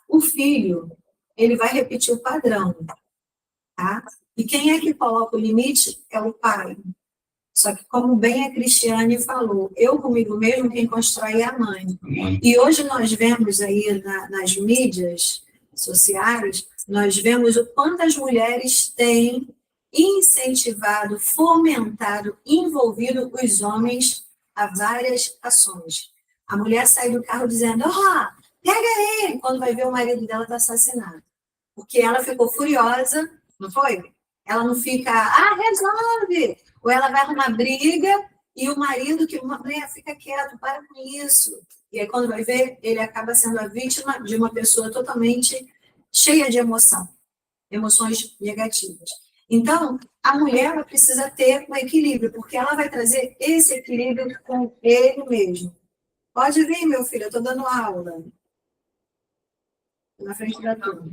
o filho, ele vai repetir o padrão, tá? E quem é que coloca o limite? É o pai. Só que, como bem a Cristiane falou, eu comigo mesmo, quem constrói é a mãe. E hoje nós vemos aí nas mídias sociais, nós vemos o quanto as mulheres têm incentivado, fomentado, envolvido os homens a várias ações. A mulher sai do carro dizendo, pega ele, quando vai ver o marido dela está assassinado. Porque ela ficou furiosa, não foi? Ela não fica, resolve! Ou ela vai numa briga e o marido, que uma mulher fica quieto, para com isso. E aí, quando vai ver, ele acaba sendo a vítima de uma pessoa totalmente cheia de emoções negativas. Então, a mulher ela precisa ter um equilíbrio, porque ela vai trazer esse equilíbrio com ele mesmo. Pode vir, meu filho, eu estou dando aula. Estou na frente da turma.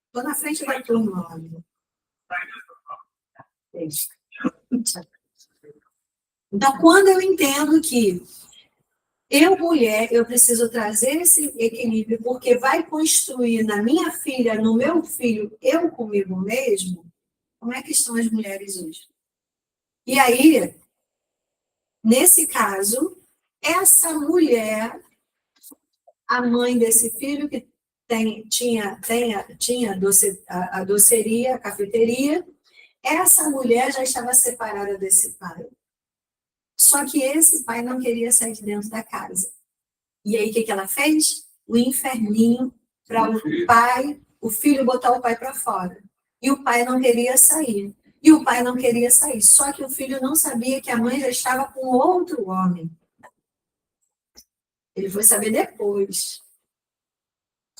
Estou na frente da turma, olha. Então, quando eu entendo que eu, mulher, eu preciso trazer esse equilíbrio, porque vai construir na minha filha, no meu filho, eu comigo mesmo, como é que estão as mulheres hoje? E aí, nesse caso, essa mulher, a mãe desse filho que tinha a doceria, a cafeteria, essa mulher já estava separada desse pai. Só que esse pai não queria sair de dentro da casa. E aí, o que ela fez? O inferninho para o filho botar o pai para fora. E o pai não queria sair. E o pai não queria sair. Só que o filho não sabia que a mãe já estava com outro homem. Ele foi saber depois.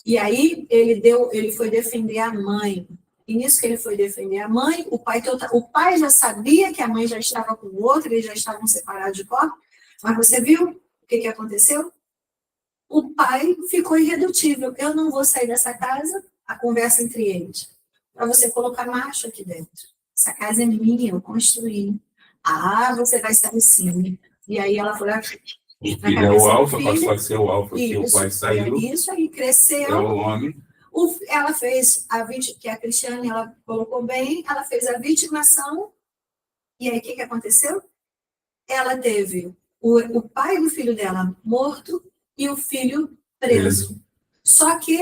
E aí, ele foi defender a mãe. E nisso que ele foi defender a mãe, o pai já sabia que a mãe já estava com o outro, eles já estavam separados de corpo. Mas você viu o que aconteceu? O pai ficou irredutível. Eu não vou sair dessa casa, a conversa entre eles. Para você colocar macho aqui dentro. Essa casa é minha, eu construí. Você vai sair sim. E aí ela foi aqui. O filho é o alfa, passou a ser o alfa, que o pai saiu. Isso aí, cresceu. É o homem. Ela fez que a Cristiane, ela colocou bem, ela fez a vitimação, e aí o que aconteceu? Ela teve o pai do filho dela morto e o filho preso. Só que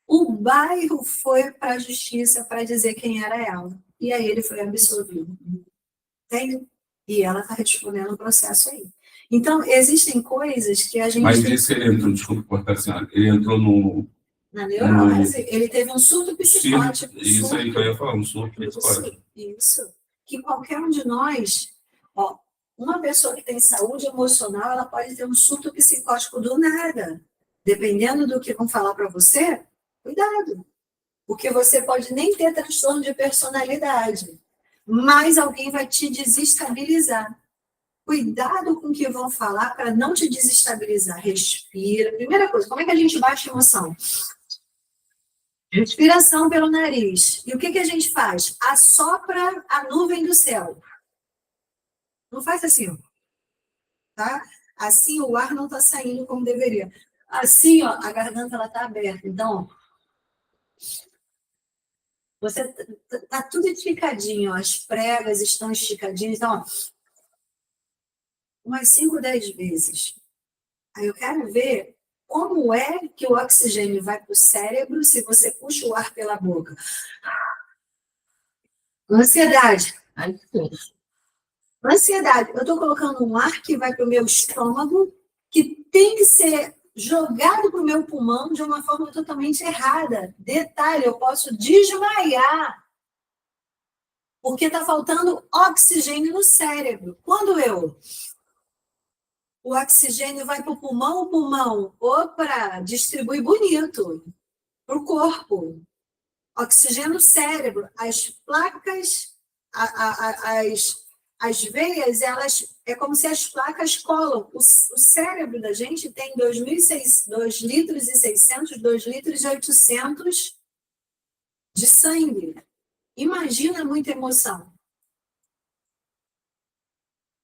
o O bairro foi para a justiça para dizer quem era ela. E aí ele foi absolvido. Entende? E ela está respondendo o processo aí. Então, existem coisas que a gente... Mas disse ele entrou, desculpa cortar a senhora, ele entrou no... Na neurose, ele teve um surto psicótico. Isso aí que eu ia falar, um surto psicótico. Isso. Que qualquer um de nós, ó, uma pessoa que tem saúde emocional, ela pode ter um surto psicótico do nada. Dependendo do que vão falar para você, cuidado. Porque você pode nem ter transtorno de personalidade, mas alguém vai te desestabilizar. Cuidado com o que vão falar para não te desestabilizar. Respira. Primeira coisa, como é que a gente baixa a emoção? Respiração pelo nariz. E o que a gente faz? Assopra a nuvem do céu. Não faz assim, ó. Tá? Assim o ar não está saindo como deveria. Assim, ó, a garganta ela está aberta. Então, você tá tudo esticadinho, ó. As pregas estão esticadinhas. Então, ó, umas 5, 10 vezes. Aí eu quero ver como é que o oxigênio vai para o cérebro se você puxa o ar pela boca. Ansiedade. Ansiedade. Eu estou colocando um ar que vai para o meu estômago, que tem que ser jogado para o meu pulmão de uma forma totalmente errada. Detalhe, eu posso desmaiar, porque está faltando oxigênio no cérebro. Quando o oxigênio vai para o pulmão, opa, distribui bonito para o corpo. Oxigênio no cérebro. As placas, as veias, elas, é como se as placas colam. O cérebro da gente tem 2 litros e 600, 2 litros e 800 de sangue. Imagina muita emoção.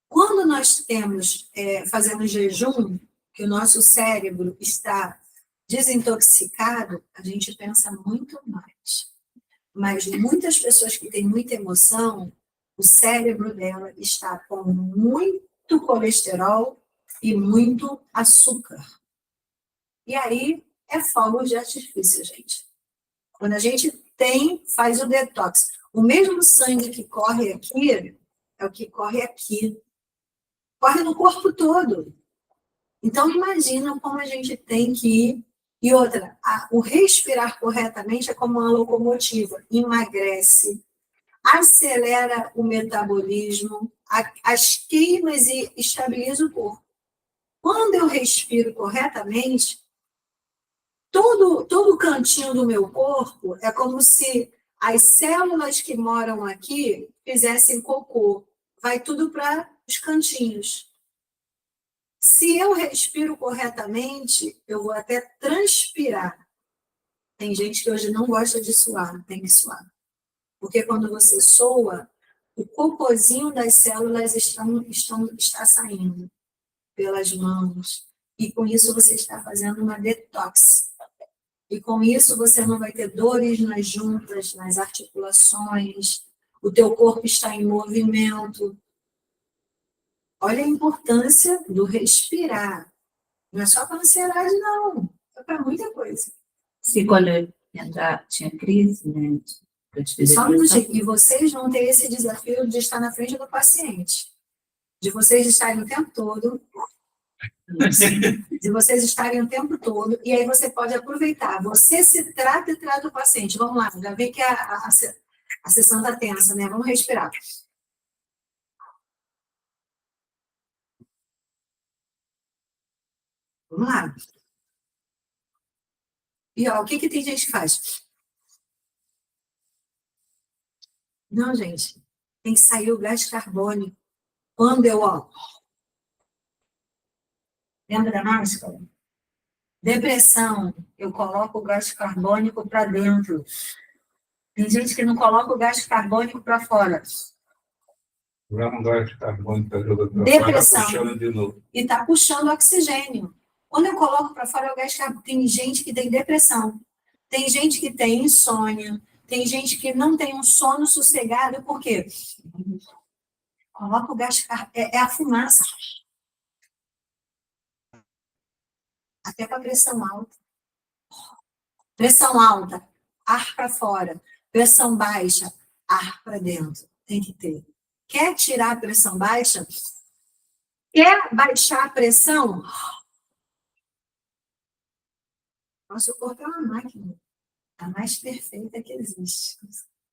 Quando nós fazemos jejum, que o nosso cérebro está desintoxicado, a gente pensa muito mais. Mas muitas pessoas que têm muita emoção, o cérebro dela está com muito colesterol e muito açúcar. E aí é fogo de artifício, gente. Quando a gente faz o detox, o mesmo sangue que corre aqui é o que corre aqui. Corre no corpo todo. Então, imagina como a gente tem que ir. E outra, o respirar corretamente é como uma locomotiva. Emagrece, acelera o metabolismo, as queimas e estabiliza o corpo. Quando eu respiro corretamente, todo cantinho do meu corpo é como se as células que moram aqui fizessem cocô. Vai tudo para os cantinhos. Se eu respiro corretamente, eu vou até transpirar. Tem gente que hoje não gosta de suar, tem que suar. Porque quando você soa, o cocôzinho das células está saindo pelas mãos. E com isso você está fazendo uma detox. E com isso você não vai ter dores nas juntas, nas articulações. O teu corpo está em movimento. Olha a importância do respirar. Não é só para ansiedade, não. É para muita coisa. Se quando eu tinha crise, né? Só um minutinho. E vocês vão ter esse desafio de estar na frente do paciente. De vocês estarem o tempo todo. De vocês estarem o tempo todo. E aí você pode aproveitar. Você se trata e trata o paciente. Vamos lá. Já vê que a sessão está tensa, né? Vamos respirar. Vamos lá. E ó, o que tem gente que faz? Não, gente. Tem que sair o gás carbônico. Quando lembra da máscara? Depressão. Eu coloco o gás carbônico para dentro. Tem gente que não coloca o gás carbônico para fora. Depressão. E está puxando oxigênio. Quando eu coloco para fora o gás carbônico, tem gente que tem depressão. Tem gente que tem insônia. Tem gente que não tem um sono sossegado. Por quê? Coloca o gás carbônico. É a fumaça. Até para pressão alta. Pressão alta, ar para fora. Pressão baixa, ar para dentro. Tem que ter. Quer tirar a pressão baixa? Quer baixar a pressão? Nosso corpo é uma máquina. A mais perfeita que existe.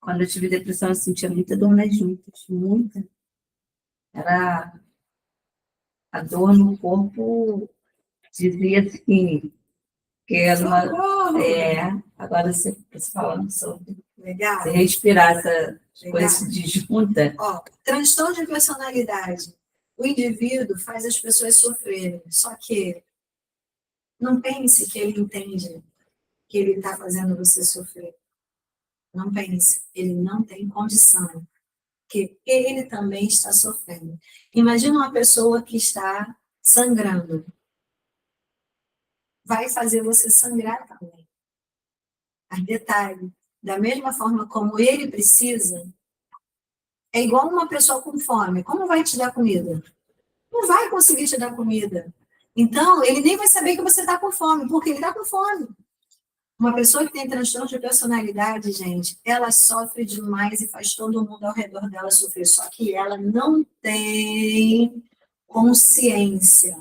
Quando eu tive depressão, eu sentia muita dor nas juntas. Muita. Era a dor no corpo, dizia assim, que era uma... agora você falando sobre... Legal. Você respirar essa coisa de junta. Ó, transtorno de personalidade. O indivíduo faz as pessoas sofrerem. Só que não pense que ele entende que ele está fazendo você sofrer. Não pense. Ele não tem condição. Porque ele também está sofrendo. Imagina uma pessoa que está sangrando. Vai fazer você sangrar também. Mas detalhe, da mesma forma como ele precisa, é igual uma pessoa com fome. Como vai te dar comida? Não vai conseguir te dar comida. Então, ele nem vai saber que você está com fome, porque ele está com fome. Uma pessoa que tem transtorno de personalidade, gente, ela sofre demais e faz todo mundo ao redor dela sofrer. Só que ela não tem consciência.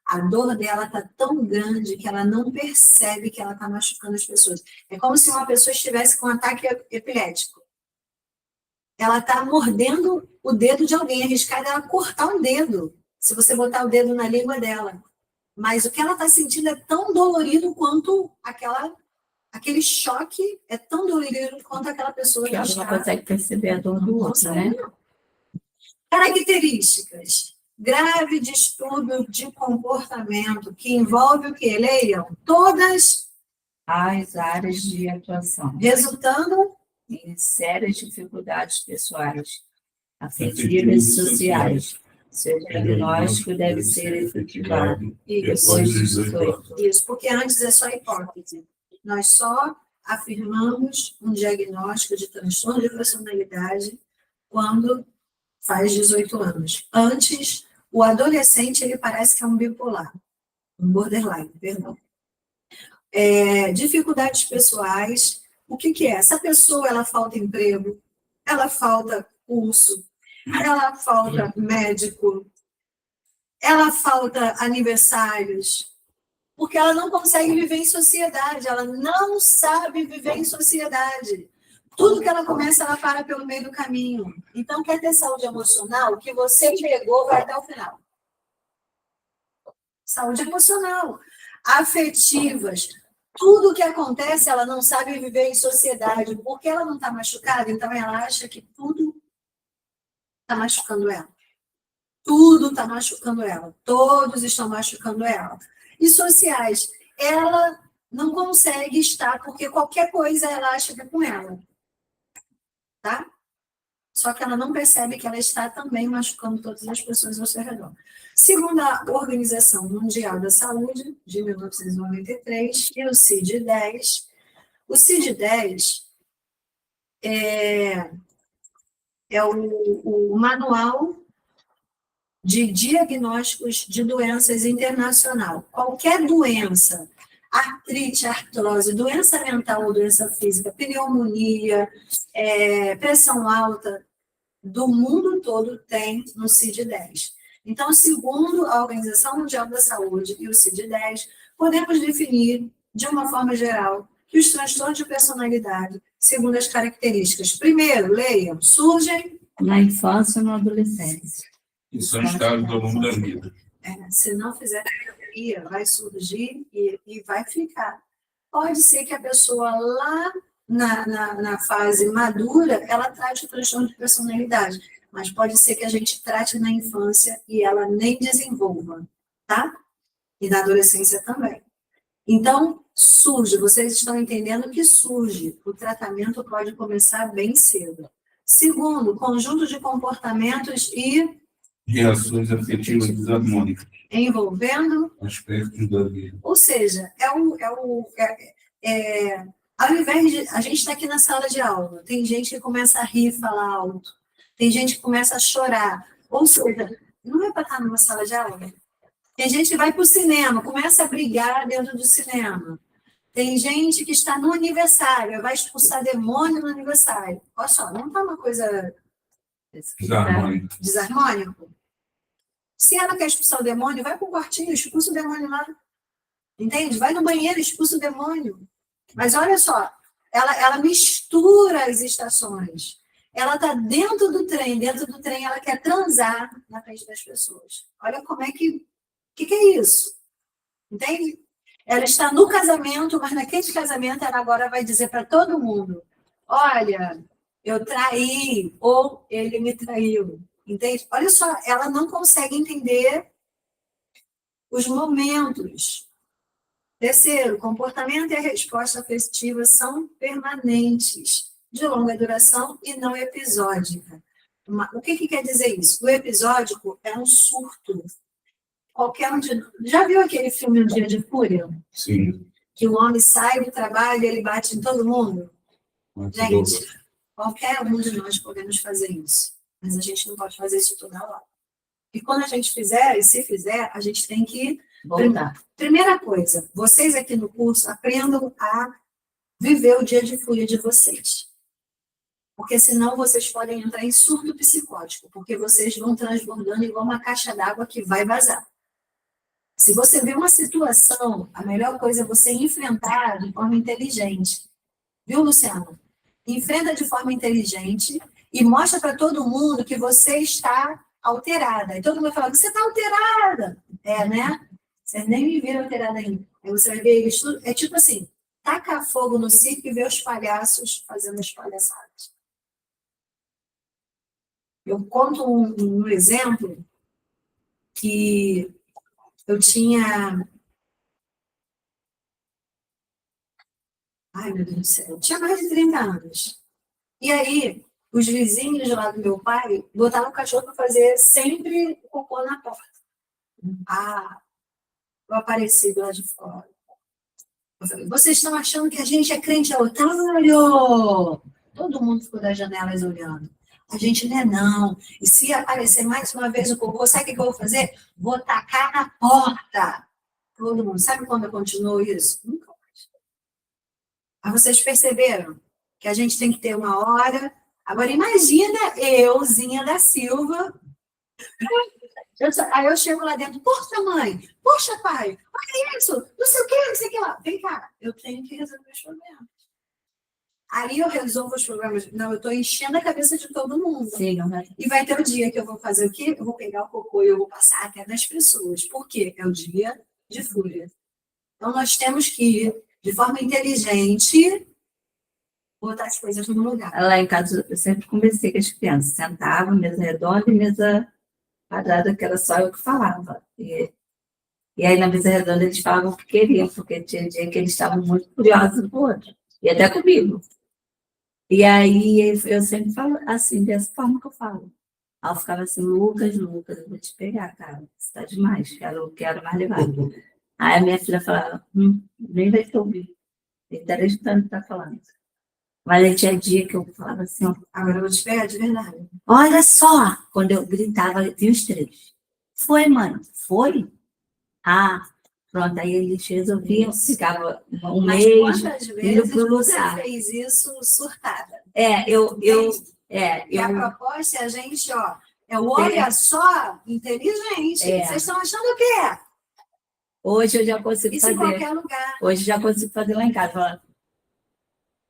A dor dela está tão grande que ela não percebe que ela está machucando as pessoas. É como se uma pessoa estivesse com um ataque epilético. Ela está mordendo o dedo de alguém, arriscada ela cortar um dedo, se você botar o dedo na língua dela. Mas o que ela está sentindo é tão dolorido quanto aquele choque, é tão dolorido quanto aquela pessoa que ela não consegue perceber a dor do outro, né? Características. Grave distúrbio de comportamento, que envolve o que? Leiam todas as áreas de atuação, resultando em sérias dificuldades pessoais, afetivas e sociais. Seu diagnóstico deve ser efetivado depois de 18. Isso, porque antes é só hipótese. Nós só afirmamos um diagnóstico de transtorno de personalidade quando faz 18 anos. Antes, o adolescente, ele parece que é um bipolar, um borderline, perdão. Dificuldades pessoais, o que é? Essa pessoa, ela falta emprego, ela falta curso, ela falta médico, ela falta aniversários, porque ela não consegue viver em sociedade, ela não sabe viver em sociedade. Tudo que ela começa, ela para pelo meio do caminho. Então, quer ter saúde emocional? O que você pegou vai até o final. Saúde emocional, afetivas. Tudo que acontece, ela não sabe viver em sociedade. Porque ela não está machucada, então ela acha que tudo está machucando ela. Tudo está machucando ela. Todos estão machucando ela. E sociais, ela não consegue estar, porque qualquer coisa ela acha que é com ela. Tá? Só que ela não percebe que ela está também machucando todas as pessoas ao seu redor. Segundo a Organização Mundial da Saúde, de 1993, e o CID-10, o CID-10 é o manual de diagnósticos de doenças internacional. Qualquer doença, artrite, artrose, doença mental ou doença física, pneumonia, pressão alta, do mundo todo tem no CID-10. Então, segundo a Organização Mundial da Saúde e o CID-10, podemos definir, de uma forma geral, que os transtornos de personalidade, segundo as características, primeiro, leiam, surgem na infância e na adolescência. E são estados ao longo da vida. Se não fizer terapia, vai surgir e vai ficar. Pode ser que a pessoa lá na fase madura, ela trate o transtorno de personalidade, mas pode ser que a gente trate na infância e ela nem desenvolva, tá? E na adolescência também. Então, surge, vocês estão entendendo que surge. O tratamento pode começar bem cedo. Segundo, conjunto de comportamentos e reações afetivas desarmônicas. Envolvendo aspectos da vida. Ou seja, ao invés de... A gente está aqui na sala de aula, tem gente que começa a rir e falar alto, tem gente que começa a chorar. Ou seja, não é para estar numa sala de aula. Tem gente que vai para o cinema, começa a brigar dentro do cinema. Tem gente que está no aniversário, vai expulsar demônio no aniversário. Olha só, não está uma coisa desarmônico? Se ela quer expulsar o demônio, vai para o quartinho, expulsa o demônio lá. Entende? Vai no banheiro, expulsa o demônio. Mas olha só, ela mistura as estações. Ela está dentro do trem ela quer transar na frente das pessoas. Olha como é que é isso? Entende? Ela está no casamento, mas naquele casamento ela agora vai dizer para todo mundo: olha, eu traí, ou ele me traiu. Entende? Olha só, ela não consegue entender os momentos. Terceiro, comportamento e a resposta afetiva são permanentes, de longa duração e não episódica. O que quer dizer isso? O episódico é um surto. Qualquer um já viu aquele filme Um Dia de Fúria? Sim. Que o homem sai do trabalho e ele bate em todo mundo? Gente, qualquer um de nós podemos fazer isso. Mas a gente não pode fazer isso toda hora. E quando a gente fizer, e se fizer, a gente tem que voltar. Primeira coisa, vocês aqui no curso aprendam a viver o dia de fúria de vocês. Porque senão vocês podem entrar em surto psicótico, porque vocês vão transbordando igual uma caixa d'água que vai vazar. Se você vê uma situação, a melhor coisa é você enfrentar de forma inteligente. Viu, Luciana? Enfrenta de forma inteligente e mostra para todo mundo que você está alterada. E todo mundo fala: você está alterada. É, né? Vocês nem me viram alterada ainda. Aí você vai ver isso. É tipo assim: taca fogo no circo e ver os palhaços fazendo as palhaçadas. Eu conto um exemplo que eu tinha... Ai, meu Deus do céu. Eu tinha mais de 30 anos. E aí, os vizinhos lá do meu pai botavam o cachorro para fazer sempre cocô na porta. O aparecido lá de fora. Eu falei: vocês estão achando que a gente é crente otário? Todo mundo ficou das janelas olhando. A gente não é, não. E se aparecer mais uma vez o cocô, sabe o que eu vou fazer? Vou tacar na porta. Todo mundo. Sabe quando continuou isso? Nunca mais. Mas vocês perceberam que a gente tem que ter uma hora. Agora, imagina euzinha da Silva. Aí eu chego lá dentro: poxa, mãe, poxa, pai, olha isso, não sei o que, não sei o que lá. Vem cá, eu tenho que resolver os problemas. Aí eu resolvo os problemas. Não, eu estou enchendo a cabeça de todo mundo. Sim, e vai ter o dia que eu vou fazer o quê? Eu vou pegar o cocô e eu vou passar até nas pessoas. Por quê? É o dia de fúria. Então, nós temos que, de forma inteligente, botar as coisas no lugar. Lá em casa, eu sempre conversei com as crianças. Sentava, mesa redonda e mesa quadrada, que era só eu que falava. E aí, na mesa redonda, eles falavam o que queriam, porque tinha dia que eles estavam muito curiosos um com o outro. E até comigo. E aí, eu sempre falo assim, dessa forma que eu falo. Aí eu ficava assim: Lucas, eu vou te pegar, cara. Você tá demais, quero mais levar. Aí a minha filha falava: nem vai te ouvir. Ele está escutando o que tá falando. Mas aí tinha dia que eu falava assim: ó, agora eu vou te pegar de verdade. Olha só! Quando eu gritava, vi os três. Foi, mãe? Foi? Pronto, aí eles resolviam, ficava um Mas mês quantas indo vezes pro você lugar. fez isso surtada? E a proposta é a gente, olha só, inteligente. Vocês estão achando o quê? Hoje eu já consigo isso fazer. Em qualquer lugar. Hoje eu já consigo fazer lá em casa.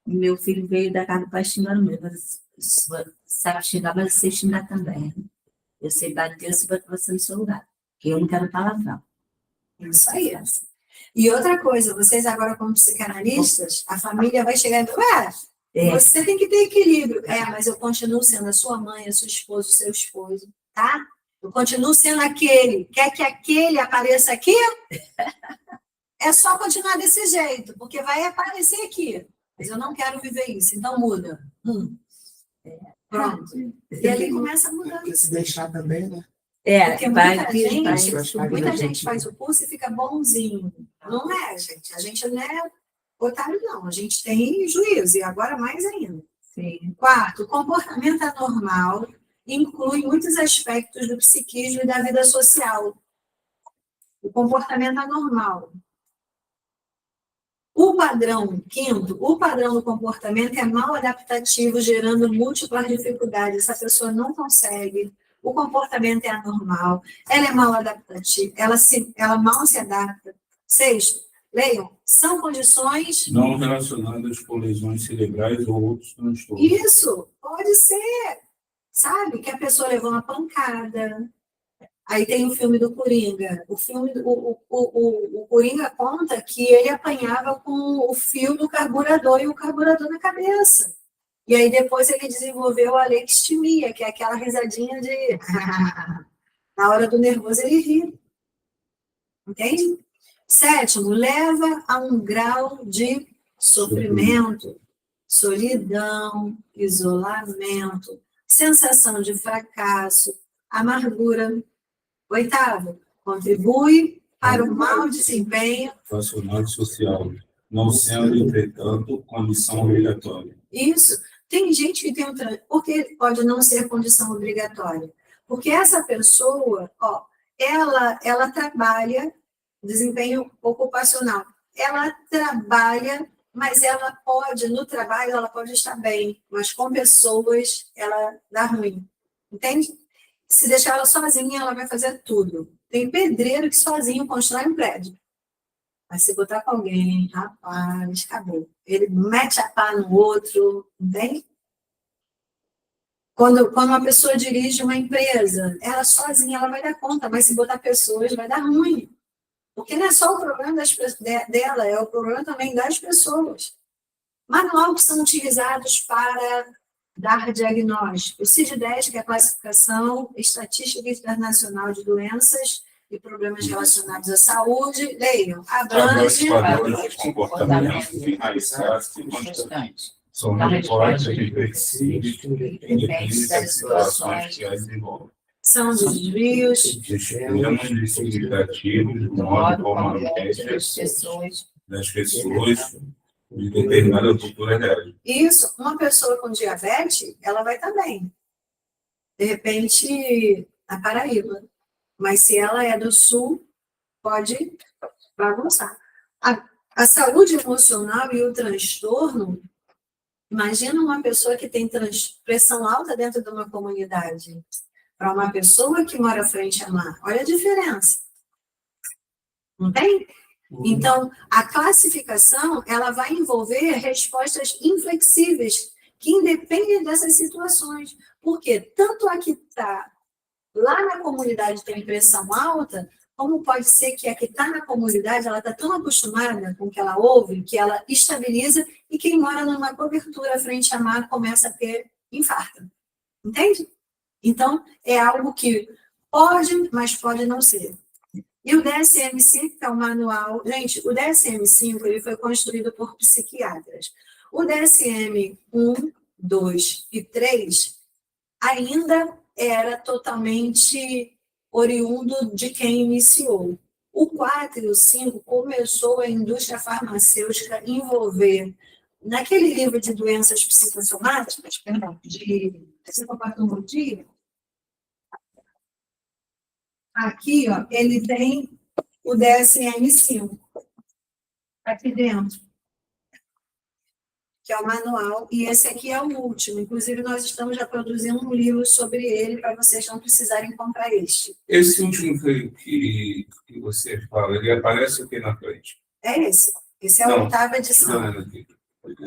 Meu filho veio da casa do pai xingando mesmo. Sabe xingar, mas eu sei xingar também. Eu sei bater, eu sei botar você no seu lugar. Porque eu não quero palavrão. Isso aí. E outra coisa, vocês agora como psicanalistas, a família vai chegar e falar: você tem que ter equilíbrio. Mas eu continuo sendo a sua mãe, a sua esposa, o seu esposo, tá? Eu continuo sendo aquele. Quer que aquele apareça aqui? É só continuar desse jeito, porque vai aparecer aqui. Mas eu não quero viver isso, então muda. Pronto. E ali começa a mudar. Porque se deixar também, né? Porque muita gente faz o curso e fica bonzinho. Não é, gente. A gente não é otário, não. A gente tem juízo, e agora mais ainda. Sim. Quarto, o comportamento anormal inclui muitos aspectos do psiquismo e da vida social. O comportamento anormal. O padrão, quinto, o padrão do comportamento é mal adaptativo, gerando múltiplas dificuldades. Essa pessoa não consegue, o comportamento é anormal, ela é mal adaptativa, ela mal se adapta. Sexto, leiam, são condições... Não relacionadas com lesões cerebrais ou outros transtornos. Isso, pode ser, sabe? Que a pessoa levou uma pancada. Aí tem o filme do Coringa. O Coringa conta que ele apanhava com o fio do carburador e o carburador na cabeça. E aí depois ele desenvolveu a alextimia, que é aquela risadinha de... Na hora do nervoso ele ri. Entende? Sétimo, leva a um grau de sofrimento, solidão, isolamento, sensação de fracasso, amargura. Oitavo, contribui para o mau desempenho Profissional e social, não sendo, entretanto, condição obrigatória. Isso. Tem gente que tem Por que pode não ser condição obrigatória? Porque essa pessoa, ela trabalha, desempenho ocupacional, ela trabalha, mas ela pode, no trabalho, ela pode estar bem, mas com pessoas, ela dá ruim. Entende? Se deixar ela sozinha, ela vai fazer tudo. Tem pedreiro que sozinho constrói um prédio. Mas se botar com alguém, rapaz, acabou. Ele mete a pá no outro, entende? Quando uma pessoa dirige uma empresa, ela sozinha ela vai dar conta, mas se botar pessoas, vai dar ruim. Porque não é só o problema dela, é o problema também das pessoas. Manual que são utilizados para dar diagnóstico. O CID-10, que é a classificação estatística internacional de doenças e problemas relacionados à saúde, leiam, abrange padrões de comportamento enraizados e constantes. São respostas reflexivas e dependentes das situações que as envolvem. São desvios, Extremos e significativos do modo como das pessoas de determinada cultura real. Isso, uma pessoa com diabetes, ela vai estar bem. De repente, na Paraíba. Mas se ela é do Sul, pode bagunçar. A saúde emocional e o transtorno, imagina uma pessoa que tem pressão alta dentro de uma comunidade. Para uma pessoa que mora frente a mar. Olha a diferença. Não tem? Então, a classificação, ela vai envolver respostas inflexíveis, que independem dessas situações. Porque tanto a que está lá na comunidade tem pressão alta, como pode ser que a que está na comunidade, ela está tão acostumada com o que ela ouve, que ela estabiliza, e quem mora numa cobertura frente a mar começa a ter infarto. Entende? Então, é algo que pode, mas pode não ser. E o DSM-5, que é o manual... Gente, o DSM-5 ele foi construído por psiquiatras. O DSM-1, 2 e 3 ainda era totalmente oriundo de quem iniciou. O 4 e o 5 começou a indústria farmacêutica envolver, naquele livro de doenças psicossomáticas, de psicopatologia, aqui, ele tem o DSM-5, aqui dentro, que é o manual, e esse aqui é o último. Inclusive, nós estamos já produzindo um livro sobre ele, para vocês não precisarem comprar este. Esse último que você fala, ele aparece aqui na frente? É esse. Esse é a oitava edição.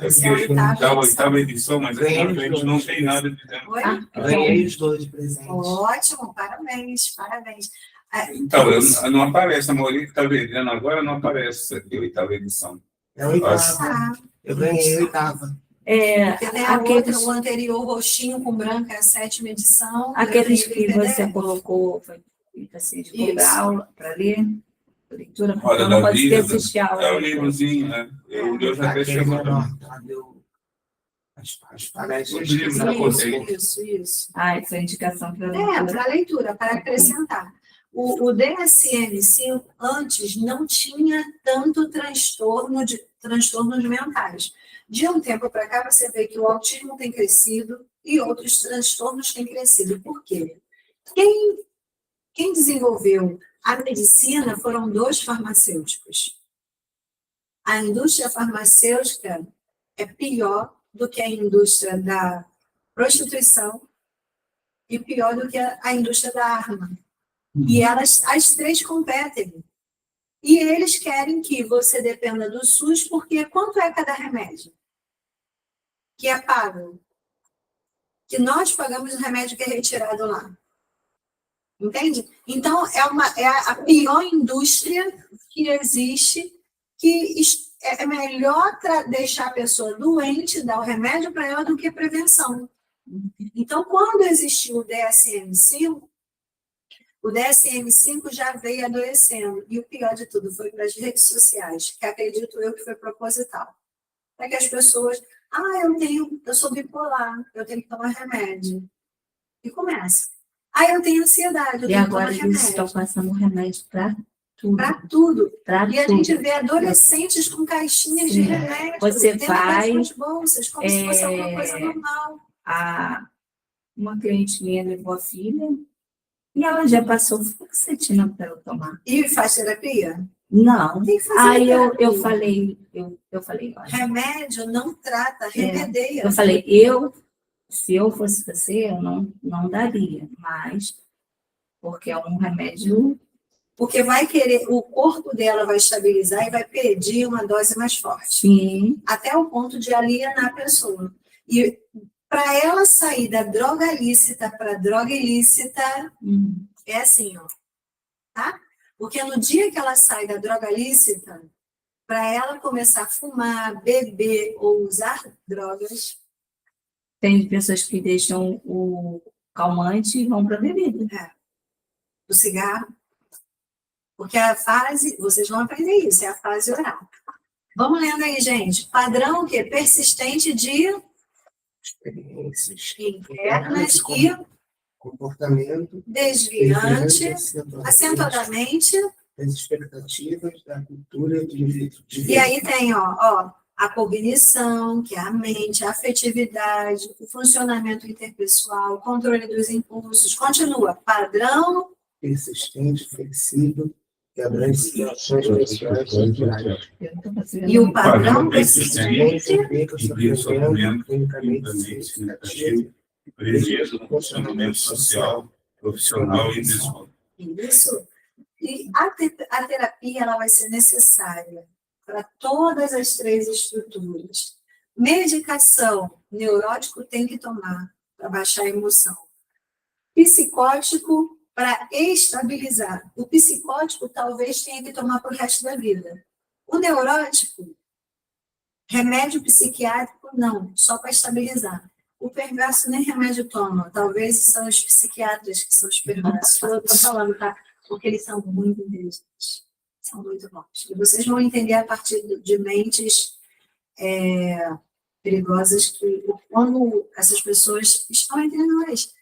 Esse é a oitava edição, mas aqui na frente não tem nada de dentro. Ganhei os dois de presente. Ótimo, parabéns, parabéns. Então, não aparece, a maioria que está vendendo agora não aparece essa aqui, a oitava edição. É a oitava. Eu ganhei a oitava. Porque tem a outra, o anterior, roxinho com branca, é a sétima edição. Aqueles que você colocou, foi assim, de comprar para ler, leitura, Olha, não pode vida, ter assistir a aula. É o livrozinho, né? Eu já até chamo. As palestras. Isso. Foi indicação para leitura. Para leitura, para acrescentar. O DSM-5 antes não tinha tanto transtornos mentais. De um tempo para cá, você vê que o autismo tem crescido e outros transtornos têm crescido. Por quê? Quem desenvolveu a medicina foram 2 farmacêuticos. A indústria farmacêutica é pior do que a indústria da prostituição e pior do que a indústria da arma. E elas, as três competem. E eles querem que você dependa do SUS, porque quanto é cada remédio? Que é pago. Que nós pagamos o remédio que é retirado lá. Entende? Então, é a pior indústria que existe, que é melhor deixar a pessoa doente, dar o remédio para ela, do que prevenção. Então, quando existiu o DSM-5, o DSM-5 já veio adoecendo. E o pior de tudo foi para as redes sociais, que acredito eu que foi proposital. Para que as pessoas... eu sou bipolar, eu tenho que tomar remédio. E começa. Eu tenho ansiedade, eu tenho que tomar remédio. E agora eles estão passando remédio para tudo. Para tudo. Pra e a tudo. gente vê adolescentes com caixinhas de remédio. Você vai... nas bolsas, como se fosse alguma coisa normal. Uma cliente minha levou a filha e ela já passou fluoxetina para eu tomar. E faz terapia? Não. Tem que fazer terapia. Eu falei, olha, remédio não trata, remedeia. Eu falei, se eu fosse você, eu não daria, mas porque é um remédio... Porque vai querer, o corpo dela vai estabilizar e vai pedir uma dose mais forte. Sim. Até o ponto de alienar a pessoa. E para ela sair da droga lícita para droga ilícita, é assim, ó. Tá? Porque no dia que ela sai da droga lícita, para ela começar a fumar, beber ou usar drogas... Tem pessoas que deixam o calmante e vão para a bebida. O cigarro. Porque a fase, vocês vão aprender isso, é a fase oral. Vamos lendo aí, gente. Padrão o quê? Persistente de experiências internas e comportamento desviante, acentuadamente das expectativas da cultura de E aí tem, ó, a cognição, que é a mente, a afetividade, o funcionamento interpessoal, o controle dos impulsos. Continua. Padrão persistente, flexível, que abrange situações pessoais e culturais. E o padrão persistente implica o sofrimento clinicamente significativo e prejuízo no funcionamento social, profissional e pessoal. Isso. E a terapia ela vai ser necessária para todas as três estruturas. Medicação, neurótico tem que tomar para baixar a emoção. Psicótico, para estabilizar. O psicótico talvez tenha que tomar para o resto da vida. O neurótico, remédio psiquiátrico, não, só para estabilizar. O perverso nem remédio toma, talvez são os psiquiatras que são os perversos. Eu estou falando, tá? Porque eles são muito inteligentes, são muito bons. E vocês vão entender a partir de mentes perigosas que, quando essas pessoas estão entre nós.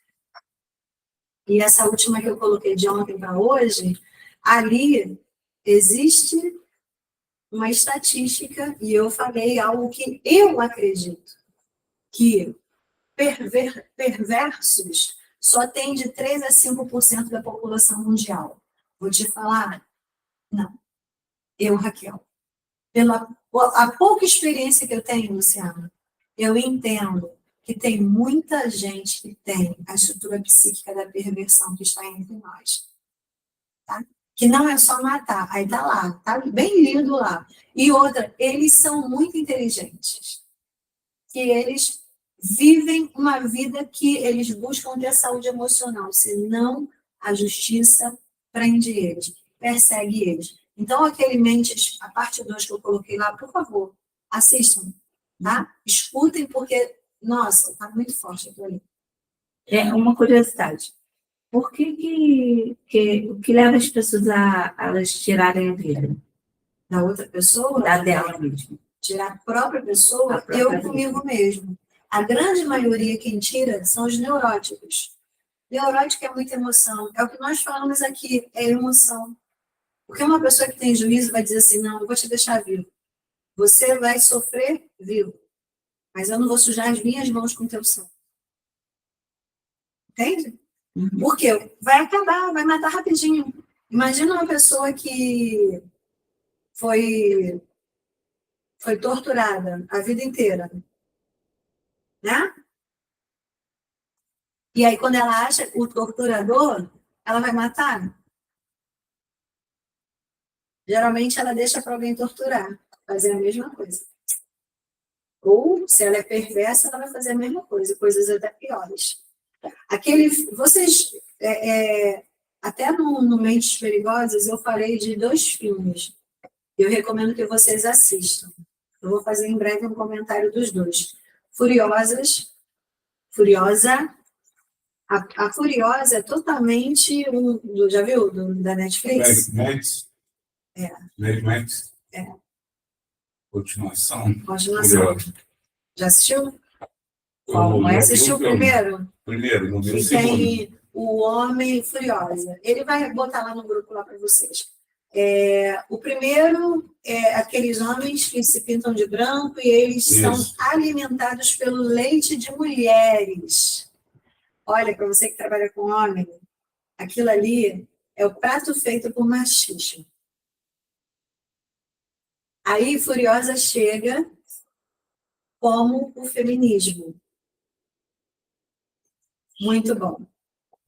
E essa última que eu coloquei de ontem para hoje, ali existe uma estatística, e eu falei algo que eu acredito, que perversos só tem de 3 a 5% da população mundial. Vou te falar, não. Eu, Raquel, a pouca experiência que eu tenho, Luciana, eu entendo que tem muita gente que tem a estrutura psíquica da perversão que está entre nós. Tá? Que não é só matar, aí tá lá, tá bem lindo lá. E outra, eles são muito inteligentes. Que eles vivem uma vida que eles buscam ter saúde emocional, senão a justiça prende eles, persegue eles. Então, aquele Mentes, a parte 2 que eu coloquei lá, por favor, assistam, tá? Escutem, porque, nossa, está muito forte aquilo ali. É uma curiosidade. Por que o que leva as pessoas a elas tirarem a vida? Da outra pessoa? Da dela mesmo. Tirar a própria pessoa, eu comigo mesmo. A grande maioria quem tira são os neuróticos. Neurótico é muita emoção. É o que nós falamos aqui, é emoção. Porque uma pessoa que tem juízo vai dizer assim, não, eu vou te deixar vivo. Você vai sofrer vivo. Mas eu não vou sujar as minhas mãos com teu sangue. Entende? Porque vai acabar, vai matar rapidinho. Imagina uma pessoa que foi foi torturada a vida inteira, né? E aí, quando ela acha o torturador, ela vai matar? Geralmente, ela deixa para alguém torturar, fazer a mesma coisa. Ou, se ela é perversa, ela vai fazer a mesma coisa, coisas até piores. Vocês, até no Mentes Perigosas, eu falei de 2 filmes. Eu recomendo que vocês assistam. Eu vou fazer em breve um comentário dos 2. Furiosa. A Furiosa é totalmente... já viu? Da Netflix? Mad Max. Mad Max. Continuação. Furiosa. Já assistiu? Mas assistiu o primeiro? Primeiro, não viu o que segundo. Tem o Homem Furiosa. Ele vai botar lá no grupo lá para vocês. O primeiro é aqueles homens que se pintam de branco e eles são alimentados pelo leite de mulheres. Olha, para você que trabalha com homem, aquilo ali é o prato feito por machismo. Aí Furiosa chega como o feminismo. Muito bom,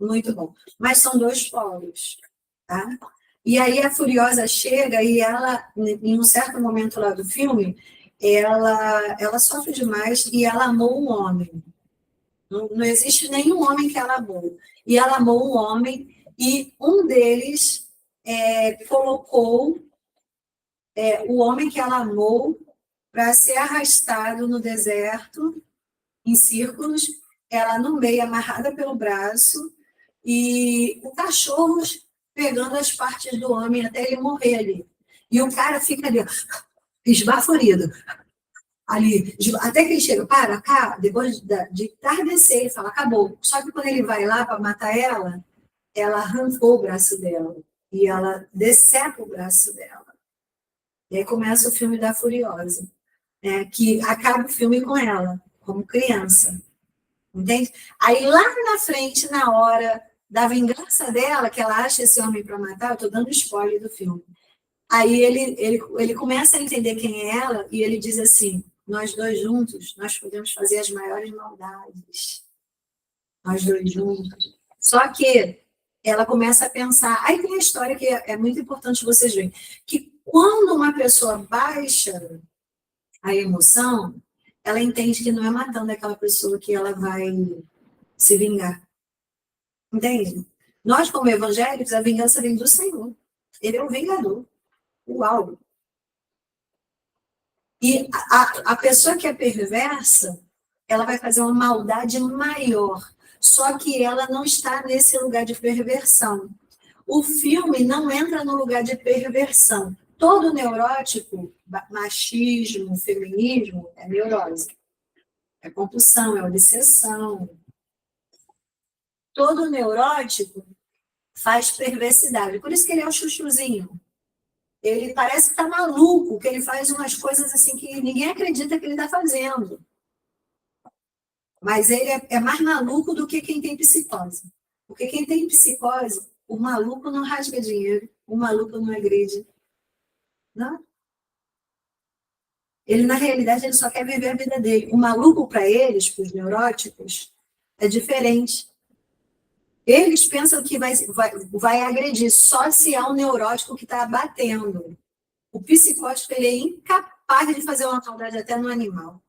muito bom. Mas são 2 polos, tá? E aí a Furiosa chega e ela, em um certo momento lá do filme, ela sofre demais e ela amou um homem. Não existe nenhum homem que ela amou. E ela amou um homem e um deles colocou o homem que ela amou para ser arrastado no deserto, em círculos, ela no meio, amarrada pelo braço, e o cachorro pegando as partes do homem até ele morrer ali. E o cara fica ali, esbaforido. Ali, até que ele chega, para cá, depois de tardecer, ele fala, acabou. Só que quando ele vai lá para matar ela arrancou o braço dela. E ela decepa o braço dela. E aí começa o filme da Furiosa, que acaba o filme com ela, como criança. Entende? Aí lá na frente, na hora da vingança dela, que ela acha esse homem para matar, eu estou dando spoiler do filme. Aí ele começa a entender quem é ela e ele diz assim, nós 2 juntos, nós podemos fazer as maiores maldades. Nós 2 juntos. Só que ela começa a pensar, aí tem a história que é muito importante vocês verem, que quando uma pessoa baixa a emoção, ela entende que não é matando aquela pessoa que ela vai se vingar. Entende? Nós, como evangélicos, a vingança vem do Senhor. Ele é o vingador. Uau! E a pessoa que é perversa, ela vai fazer uma maldade maior. Só que ela não está nesse lugar de perversão. O filme não entra no lugar de perversão. Todo neurótico, machismo, feminismo, é neurose. É compulsão, é obsessão. Todo neurótico faz perversidade. Por isso que ele é o chuchuzinho. Ele parece que está maluco, que ele faz umas coisas assim que ninguém acredita que ele está fazendo. Mas ele é mais maluco do que quem tem psicose. Porque quem tem psicose, o maluco não rasga dinheiro, o maluco não agride. Não? Ele, na realidade, ele só quer viver a vida dele. O maluco, para eles, para os neuróticos, é diferente. Eles pensam que vai agredir só se é um neurótico que está batendo. O psicótico, ele é incapaz de fazer uma maldade até no animal.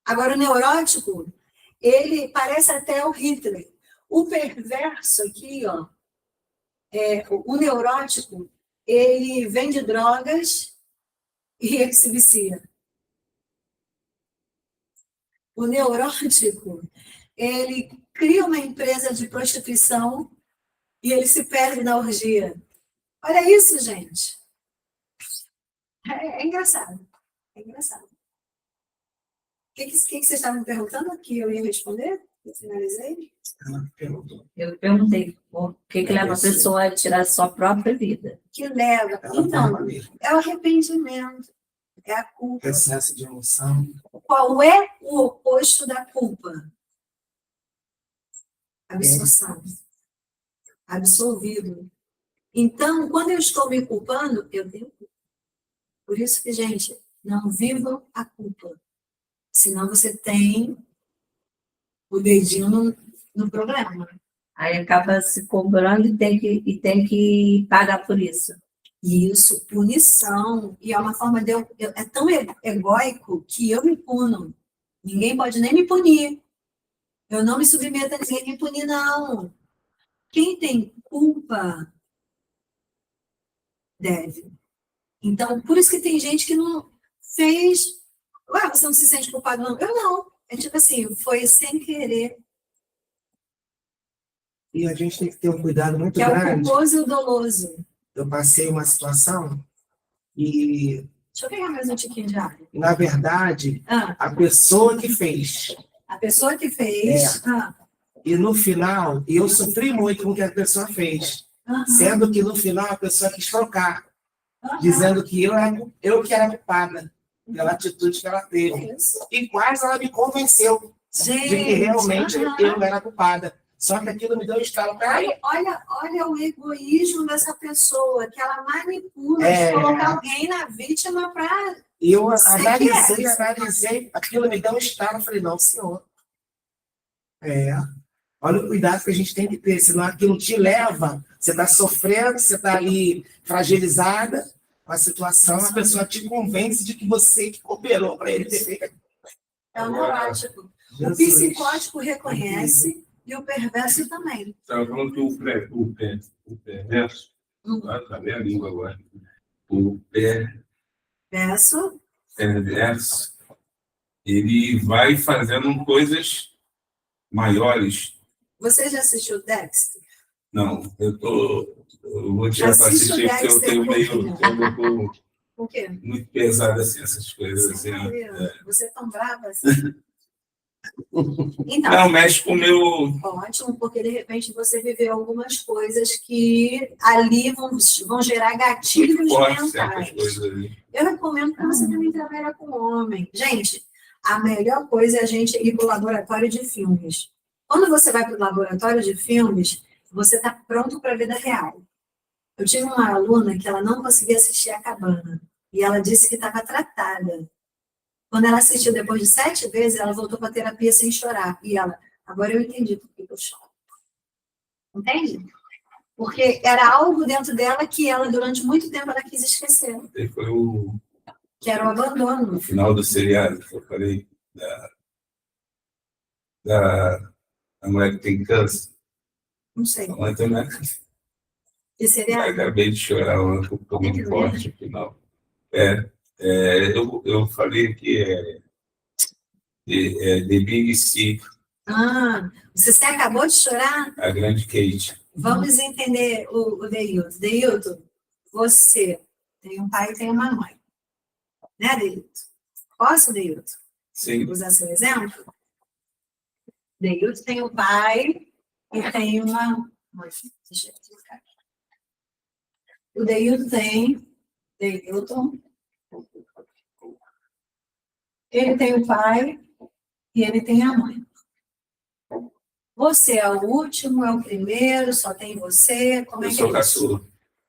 Agora, o neurótico, ele parece até o Hitler. O perverso aqui, o neurótico, ele vende drogas e ele se vicia. O neurótico, ele cria uma empresa de prostituição e ele se perde na orgia. Olha isso, gente. É engraçado. É engraçado. O que vocês estavam perguntando que eu ia responder? Eu finalizei? Eu perguntei por que leva a pessoa a tirar a sua própria vida. Que leva. Então, é o arrependimento. É a culpa. Excesso de emoção. Qual é o oposto da culpa? Absorção. Absolvido. Então, quando eu estou me culpando, eu tenho culpa. Por isso que, gente, não vivam a culpa. Senão você tem o dedinho no problema. Aí acaba se cobrando e tem que pagar por isso. Isso, punição. E é uma forma de é tão egóico que eu me puno. Ninguém pode nem me punir. Eu não me submeto a ninguém me punir, não. Quem tem culpa deve. Então, por isso que tem gente que não fez. Ué, você não se sente culpado, não? Eu não. É tipo assim, foi sem querer. E a gente tem que ter um cuidado muito Que é o grande. culposo e o doloso. Eu passei uma situação e, Deixa eu pegar mais um tiquinho de água. na verdade, a pessoa que fez. A pessoa que fez. E no final, eu sofri muito com o que a pessoa fez. Sendo que no final a pessoa quis trocar. Dizendo que eu que era culpada pela atitude que ela teve. E quase ela me convenceu de que realmente eu era culpada. Só que aquilo me deu um estalo. Olha o egoísmo dessa pessoa, que ela manipula de colocar alguém na vítima para. Eu analisei, aquilo me deu um estalo. Eu falei, não, senhor. Olha o cuidado que a gente tem que ter, senão aquilo te leva, você está sofrendo, você está ali fragilizada com a situação, a pessoa te convence de que você que cooperou para ele ter feito. É um neurótico. O psicótico reconhece e o perverso também. Estava falando que o perverso, tá bem a língua agora, o perverso, ele vai fazendo coisas maiores. Você já assistiu Dexter? Não, eu vou tirar para assistir, porque eu tenho meio o quê? Muito pesado assim, essas coisas. Assim, Você é tão brava assim? Então, não, mexe com o meu... Ótimo, porque de repente você viveu algumas coisas que ali vão gerar gatilhos mentais. Eu recomendo que você também trabalhe com homem. Gente, a melhor coisa é a gente ir para o laboratório de filmes. Quando você vai para o laboratório de filmes, você está pronto para a vida real. Eu tive uma aluna que ela não conseguia assistir A Cabana. E ela disse que estava tratada. Quando ela assistiu depois de 7 vezes, ela voltou para a terapia sem chorar. E ela, agora eu entendi por que eu choro. Entende? Porque era algo dentro dela que ela, durante muito tempo, ela quis esquecer. Foi que era o abandono. No final do seriado, que eu falei, da mulher que tem câncer. Não sei. A mulher tem Que seriado? Eu acabei de chorar, ela ficou muito forte no final. Eu falei que The Big Sick. Você acabou de chorar? A grande Kate. Vamos entender o Deilton. Deilton, você tem um pai e tem uma mãe. Né, Deilton? Posso, Deilton? Sim. Usar seu exemplo? Deilton tem um pai e tem uma mãe. Deixa eu explicar aqui. O Deilton tem... Deilton... Ele tem o pai e ele tem a mãe. Você é o último, é o primeiro, só tem você? Como é que é? Eu sou o caçula.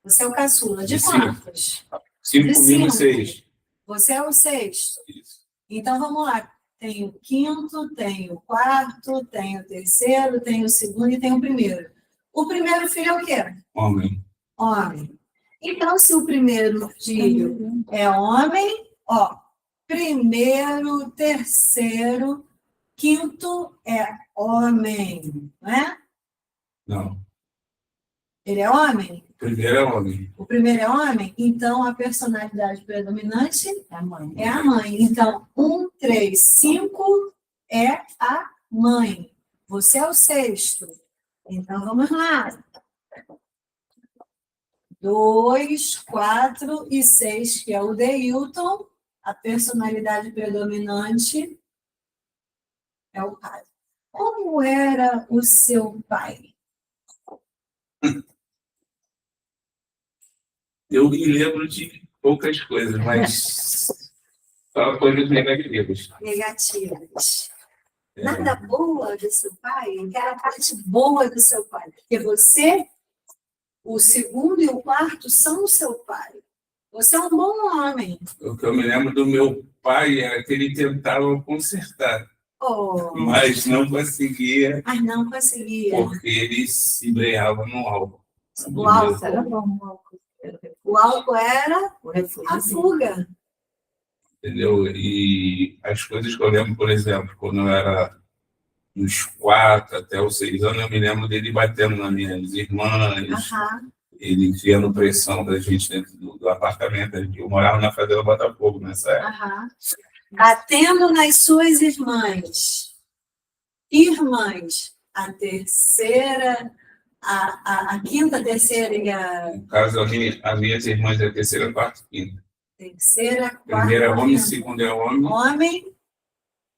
Você é o caçula. De quantos? 5 comigo e 6. Você é o 6º. Isso. Então, vamos lá. Tem o 5º, tem o 4º, tem o 3º, tem o 2º e tem o 1º. O primeiro filho é o quê? Homem. Homem. Então, se o primeiro filho é homem, primeiro, terceiro, 5º é homem, não é? Não. Ele é homem? O primeiro é homem. O primeiro é homem? Então, a personalidade predominante é a mãe. É a mãe. Então, 1, 3, 5 é a mãe. Você é o 6º. Então, vamos lá. 2, 4 e 6, que é o Deilton. A personalidade predominante é o pai. Como era o seu pai? Eu me lembro de poucas coisas, mas só coisas negativas. Negativas. Nada boa do seu pai? Aquela parte boa do seu pai. Porque você, o 2º e o 4º são o seu pai. Você é um bom homem. O que eu me lembro do meu pai era que ele tentava consertar, Oh, mas não conseguia, mas não conseguia. porque ele se embreava no álcool. O álcool. Era bom, o álcool. O álcool era O refúgio. a fuga. Entendeu? E as coisas que eu lembro, por exemplo, quando eu era dos 4 até os 6 anos, eu me lembro dele batendo nas minhas irmãs, Aham. ele enfiando pressão da gente dentro do apartamento. Eu morava na Fazenda Botafogo nessa época. Aham. Batendo nas suas irmãs. Irmãs. A terceira, a quinta, a terceira e a No caso, as minhas irmãs é a terceira, quarta e quinta. terceira, quarta. Primeiro é homem, quinta. segundo é homem. Homem.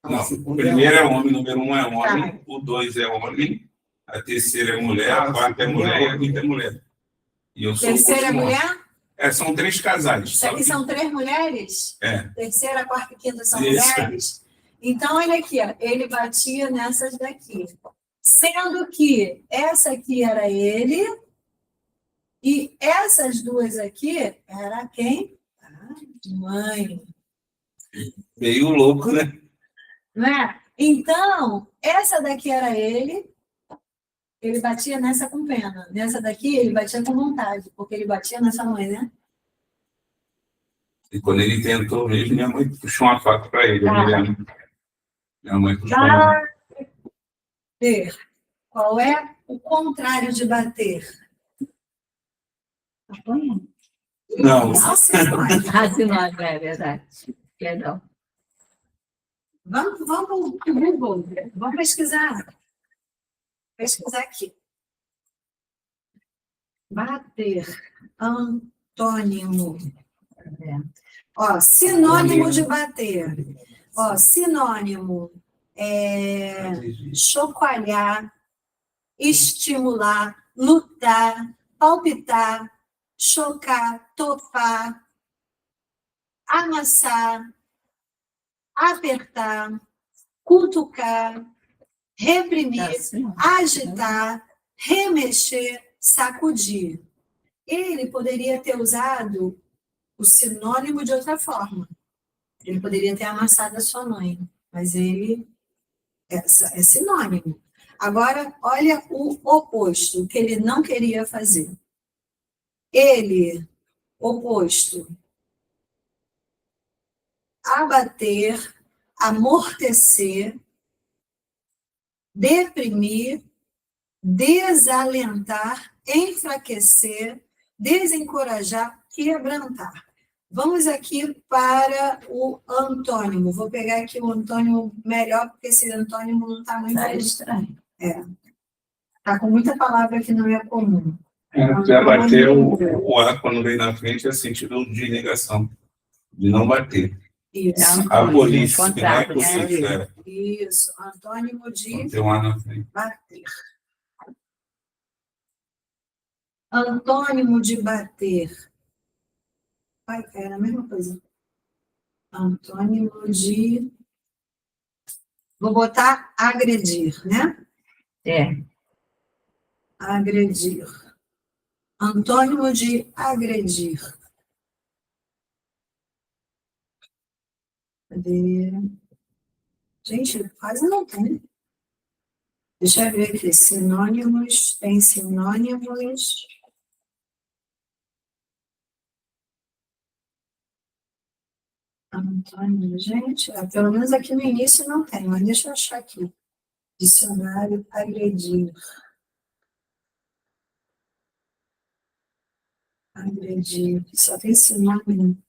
Não, o primeiro é homem, número 1 é homem, o 2 é homem, a terceira é mulher, a quarta é mulher e a quinta é mulher. E eu sou Terceira o último. mulher? São 3 casais. Isso aqui são 3 mulheres? É. Terceira, quarta e quinta são Isso. mulheres? Então, olha aqui, ó, ele batia nessas daqui. Sendo que essa aqui era ele e essas duas aqui era quem? A mãe. Meio louco, né? Né? Então, essa daqui era ele batia nessa com pena. Nessa daqui, ele batia com vontade, porque ele batia nessa mãe, né? E quando ele tentou mesmo, minha mãe puxou uma faca para ele. Eu me lembro. Minha mãe puxou Bater. Qual é o contrário de bater? Apanha. Não. Alcinone. Racinose, é verdade. Perdão. Vamos para o Google. Vamos pesquisar. Pesquisar aqui. Bater. Antônimo. Ó, sinônimo de bater. Ó, sinônimo é chacoalhar, estimular, lutar, palpitar, chocar, topar, amassar, apertar, cutucar, reprimir, agitar, remexer, sacudir. Ele poderia ter usado o sinônimo de outra forma. Ele poderia ter amassado a sua mãe, mas ele é sinônimo. Agora, olha o oposto, o que ele não queria fazer. Ele, oposto, abater, amortecer, deprimir, desalentar, enfraquecer, desencorajar, quebrantar. Vamos aqui para o antônimo. Vou pegar aqui o antônimo melhor, porque esse antônimo não está muito estranho. Está com muita palavra que não é comum. Já bater o A quando vem na frente é sentido de negação, de não bater. Isso. A polícia, que não é polícia. Isso, antônimo de Tem um A na frente. bater. Antônimo de bater. Vai, era a mesma coisa. Antônimo de... Vou botar agredir, né? Agredir. Antônimo de agredir. Cadê? Gente, quase não tem. Deixa eu ver aqui. Sinônimos. Tem sinônimos. Antônimo, gente, pelo menos aqui no início não tem, mas deixa eu achar aqui. Dicionário agredir. Agredir. Só tem sinônimo.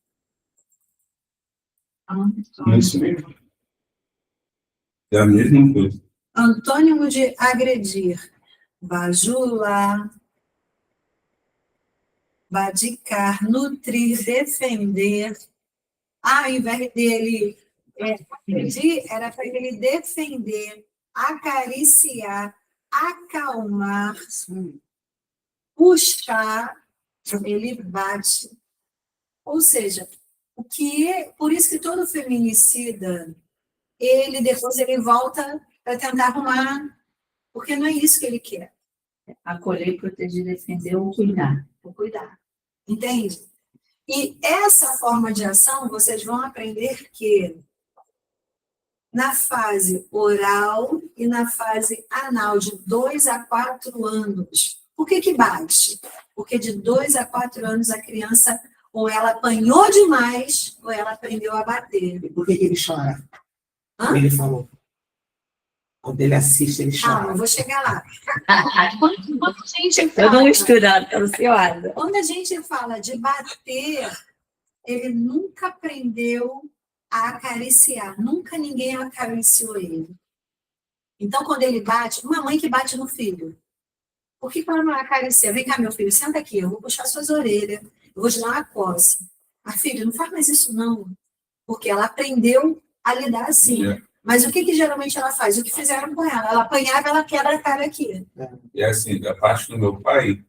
É isso mesmo. É a mesma coisa. Antônimo de agredir. Bajular. Badicar. Nutrir. Defender. Ao invés dele agredir, era para ele defender, acariciar, acalmar, puxar, ele bate. Ou seja, por isso que todo feminicida, depois ele volta para tentar arrumar, porque não é isso que ele quer. Acolher, proteger, defender ou cuidar. Vou cuidar. Entende? E essa forma de ação, vocês vão aprender que na fase oral e na fase anal, de 2 a 4 anos. Por que bate? Porque de 2 a 4 anos a criança ou ela apanhou demais ou ela aprendeu a bater. E por que ele chora? Ele falou. Quando ele assiste, ele chora. Eu vou chegar lá. Eu não misturando, eu sei lá. Quando a gente fala de bater, ele nunca aprendeu a acariciar. Nunca ninguém acariciou ele. Então, quando ele bate, uma mãe que bate no filho, por que ela não acaricia? Vem cá, meu filho, senta aqui, eu vou puxar suas orelhas, eu vou te dar uma coça. Mas, filho, não faz mais isso, não. Porque ela aprendeu a lidar assim. Mas o que geralmente ela faz? O que fizeram com ela? Ela apanhava, ela quebra a cara aqui. E assim, da parte do meu pai,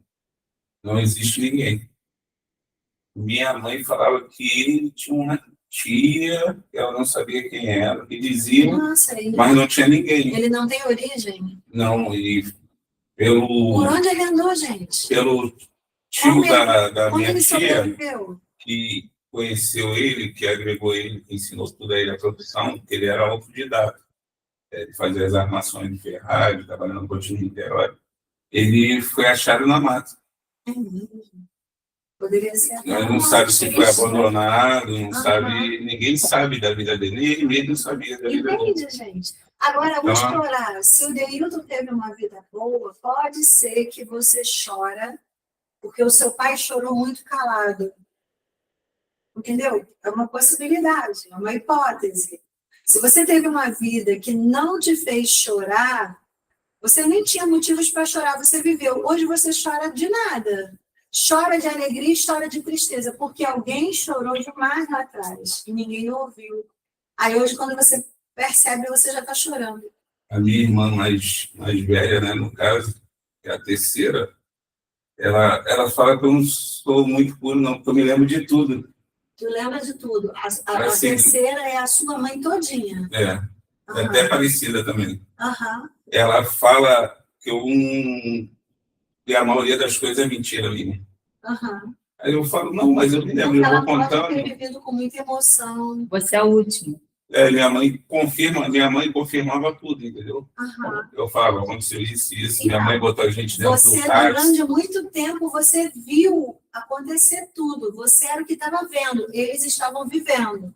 não existe ninguém. Minha mãe falava que ele tinha uma tia, que ela não sabia quem era, que dizia, mas não tinha ninguém. Ele não tem origem? Não, e pelo... Por onde ele andou, gente? Pelo tio da minha ele tia, sobreviveu? que conheceu ele, que agregou ele, que ensinou tudo a ele a profissão, que ele era autodidata. Ele fazia as armações de Ferrari, trabalhando no Coutinho de Niterói. Ele foi achado na mata. Poderia ser. Nós não sabe se foi abandonado, não sabe, ninguém sabe da vida dele, nem ele mesmo sabia da vida dele. Entende, gente? Agora, vamos explorar. Se o Deilton teve uma vida boa, pode ser que você chora porque o seu pai chorou muito calado. Entendeu? É uma possibilidade, é uma hipótese. Se você teve uma vida que não te fez chorar, você nem tinha motivos para chorar, você viveu. Hoje você chora de nada. Chora de alegria e chora de tristeza, porque alguém chorou demais lá atrás e ninguém ouviu. Aí hoje, quando você percebe, você já está chorando. A minha irmã mais velha, né, no caso, que é a terceira, ela fala que eu não sou muito puro, não, porque eu me lembro de tudo. Tu lembra de tudo. A terceira é a sua mãe todinha. É até parecida também. Uhum. Ela fala que que a maioria das coisas é mentira minha. Uhum. Aí eu falo, não, mas eu me lembro, eu vou contando. Ela pode ter vivido com muita emoção. Você é o último. Minha mãe confirmava tudo, entendeu? Uhum. Eu falava, aconteceu isso. Minha mãe botou a gente dentro do táxi. Durante muito tempo, você viu acontecer tudo. Você era o que estava vendo. Eles estavam vivendo.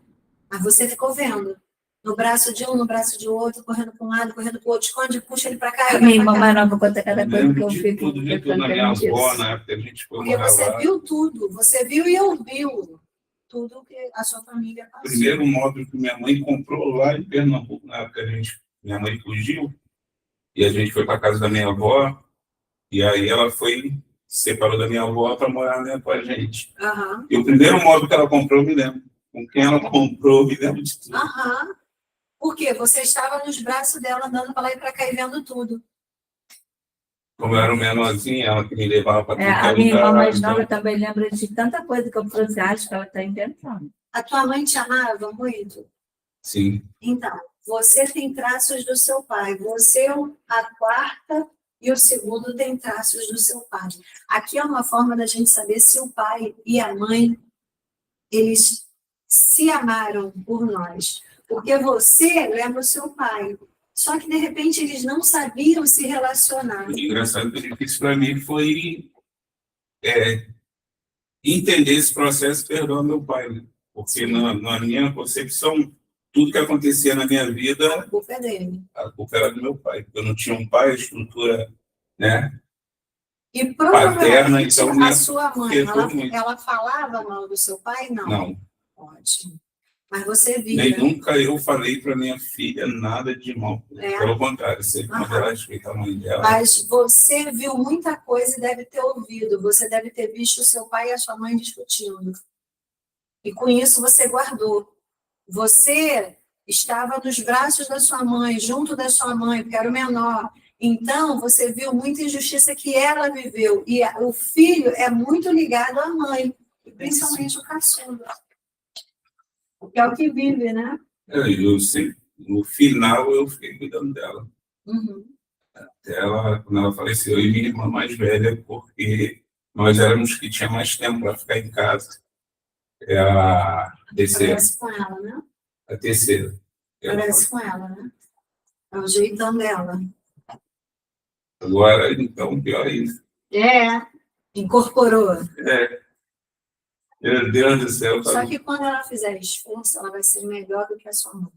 Mas você ficou vendo. No braço de um, no braço de outro, correndo para um lado, correndo para o outro, esconde, puxa ele para cá. A minha irmã mais nova conta cada coisa que eu fico. Tudo de tudo na minha avó, na época a gente foi porque você viu tudo. Você viu e ouviu tudo que a sua família passou. O primeiro móvel que minha mãe comprou lá em Pernambuco, na época minha mãe fugiu, e a gente foi para casa da minha avó, e aí ela se separou da minha avó para morar, né, com a gente. Uhum. E o primeiro móvel que ela comprou, eu me lembro. Com quem ela comprou, eu me lembro de tudo. Uhum. Por quê? Você estava nos braços dela, andando para lá e para cá e vendo tudo. Como eu era o menorzinho, ela que me levava para tudo. A minha irmã mais nova também lembra de tanta coisa que eu falei assim, acho que ela está inventando. A tua mãe te amava muito? Sim. Então, você tem traços do seu pai. Você, a quarta e o segundo, tem traços do seu pai. Aqui é uma forma da gente saber se o pai e a mãe, eles se amaram por nós. Porque você lembra o seu pai. Só que, de repente, eles não sabiam se relacionar. O engraçado que difícil para mim foi entender esse processo, perdoar meu pai. Né? Porque na minha concepção, tudo que acontecia na minha vida... A culpa é dele. A culpa era do meu pai. Eu não tinha um pai, a estrutura, né? E provavelmente paterna, então, a sua mãe, ela falava mal do seu pai? Não. Não. Ótimo. Mas você via. Nem nunca eu falei para minha filha nada de mal. Pelo contrário, sempre quando ela respeita a mãe dela. Mas você viu muita coisa e deve ter ouvido. Você deve ter visto o seu pai e a sua mãe discutindo. E com isso você guardou. Você estava nos braços da sua mãe, junto da sua mãe, porque era o menor. Então, você viu muita injustiça que ela viveu. E o filho é muito ligado à mãe, principalmente o caçula. Que é o que vive, né? Eu sei. No final, eu fiquei cuidando dela. Uhum. Até ela, quando ela faleceu, eu e minha irmã mais velha, porque nós éramos que tinha mais tempo para ficar em casa. É a terceira. Parece com ela, né? A terceira. Parece com ela, né? É o jeitão dela. Agora, então, pior ainda. Incorporou. Meu Deus do céu. Só que quando ela fizer esforço, ela vai ser melhor do que a sua mãe.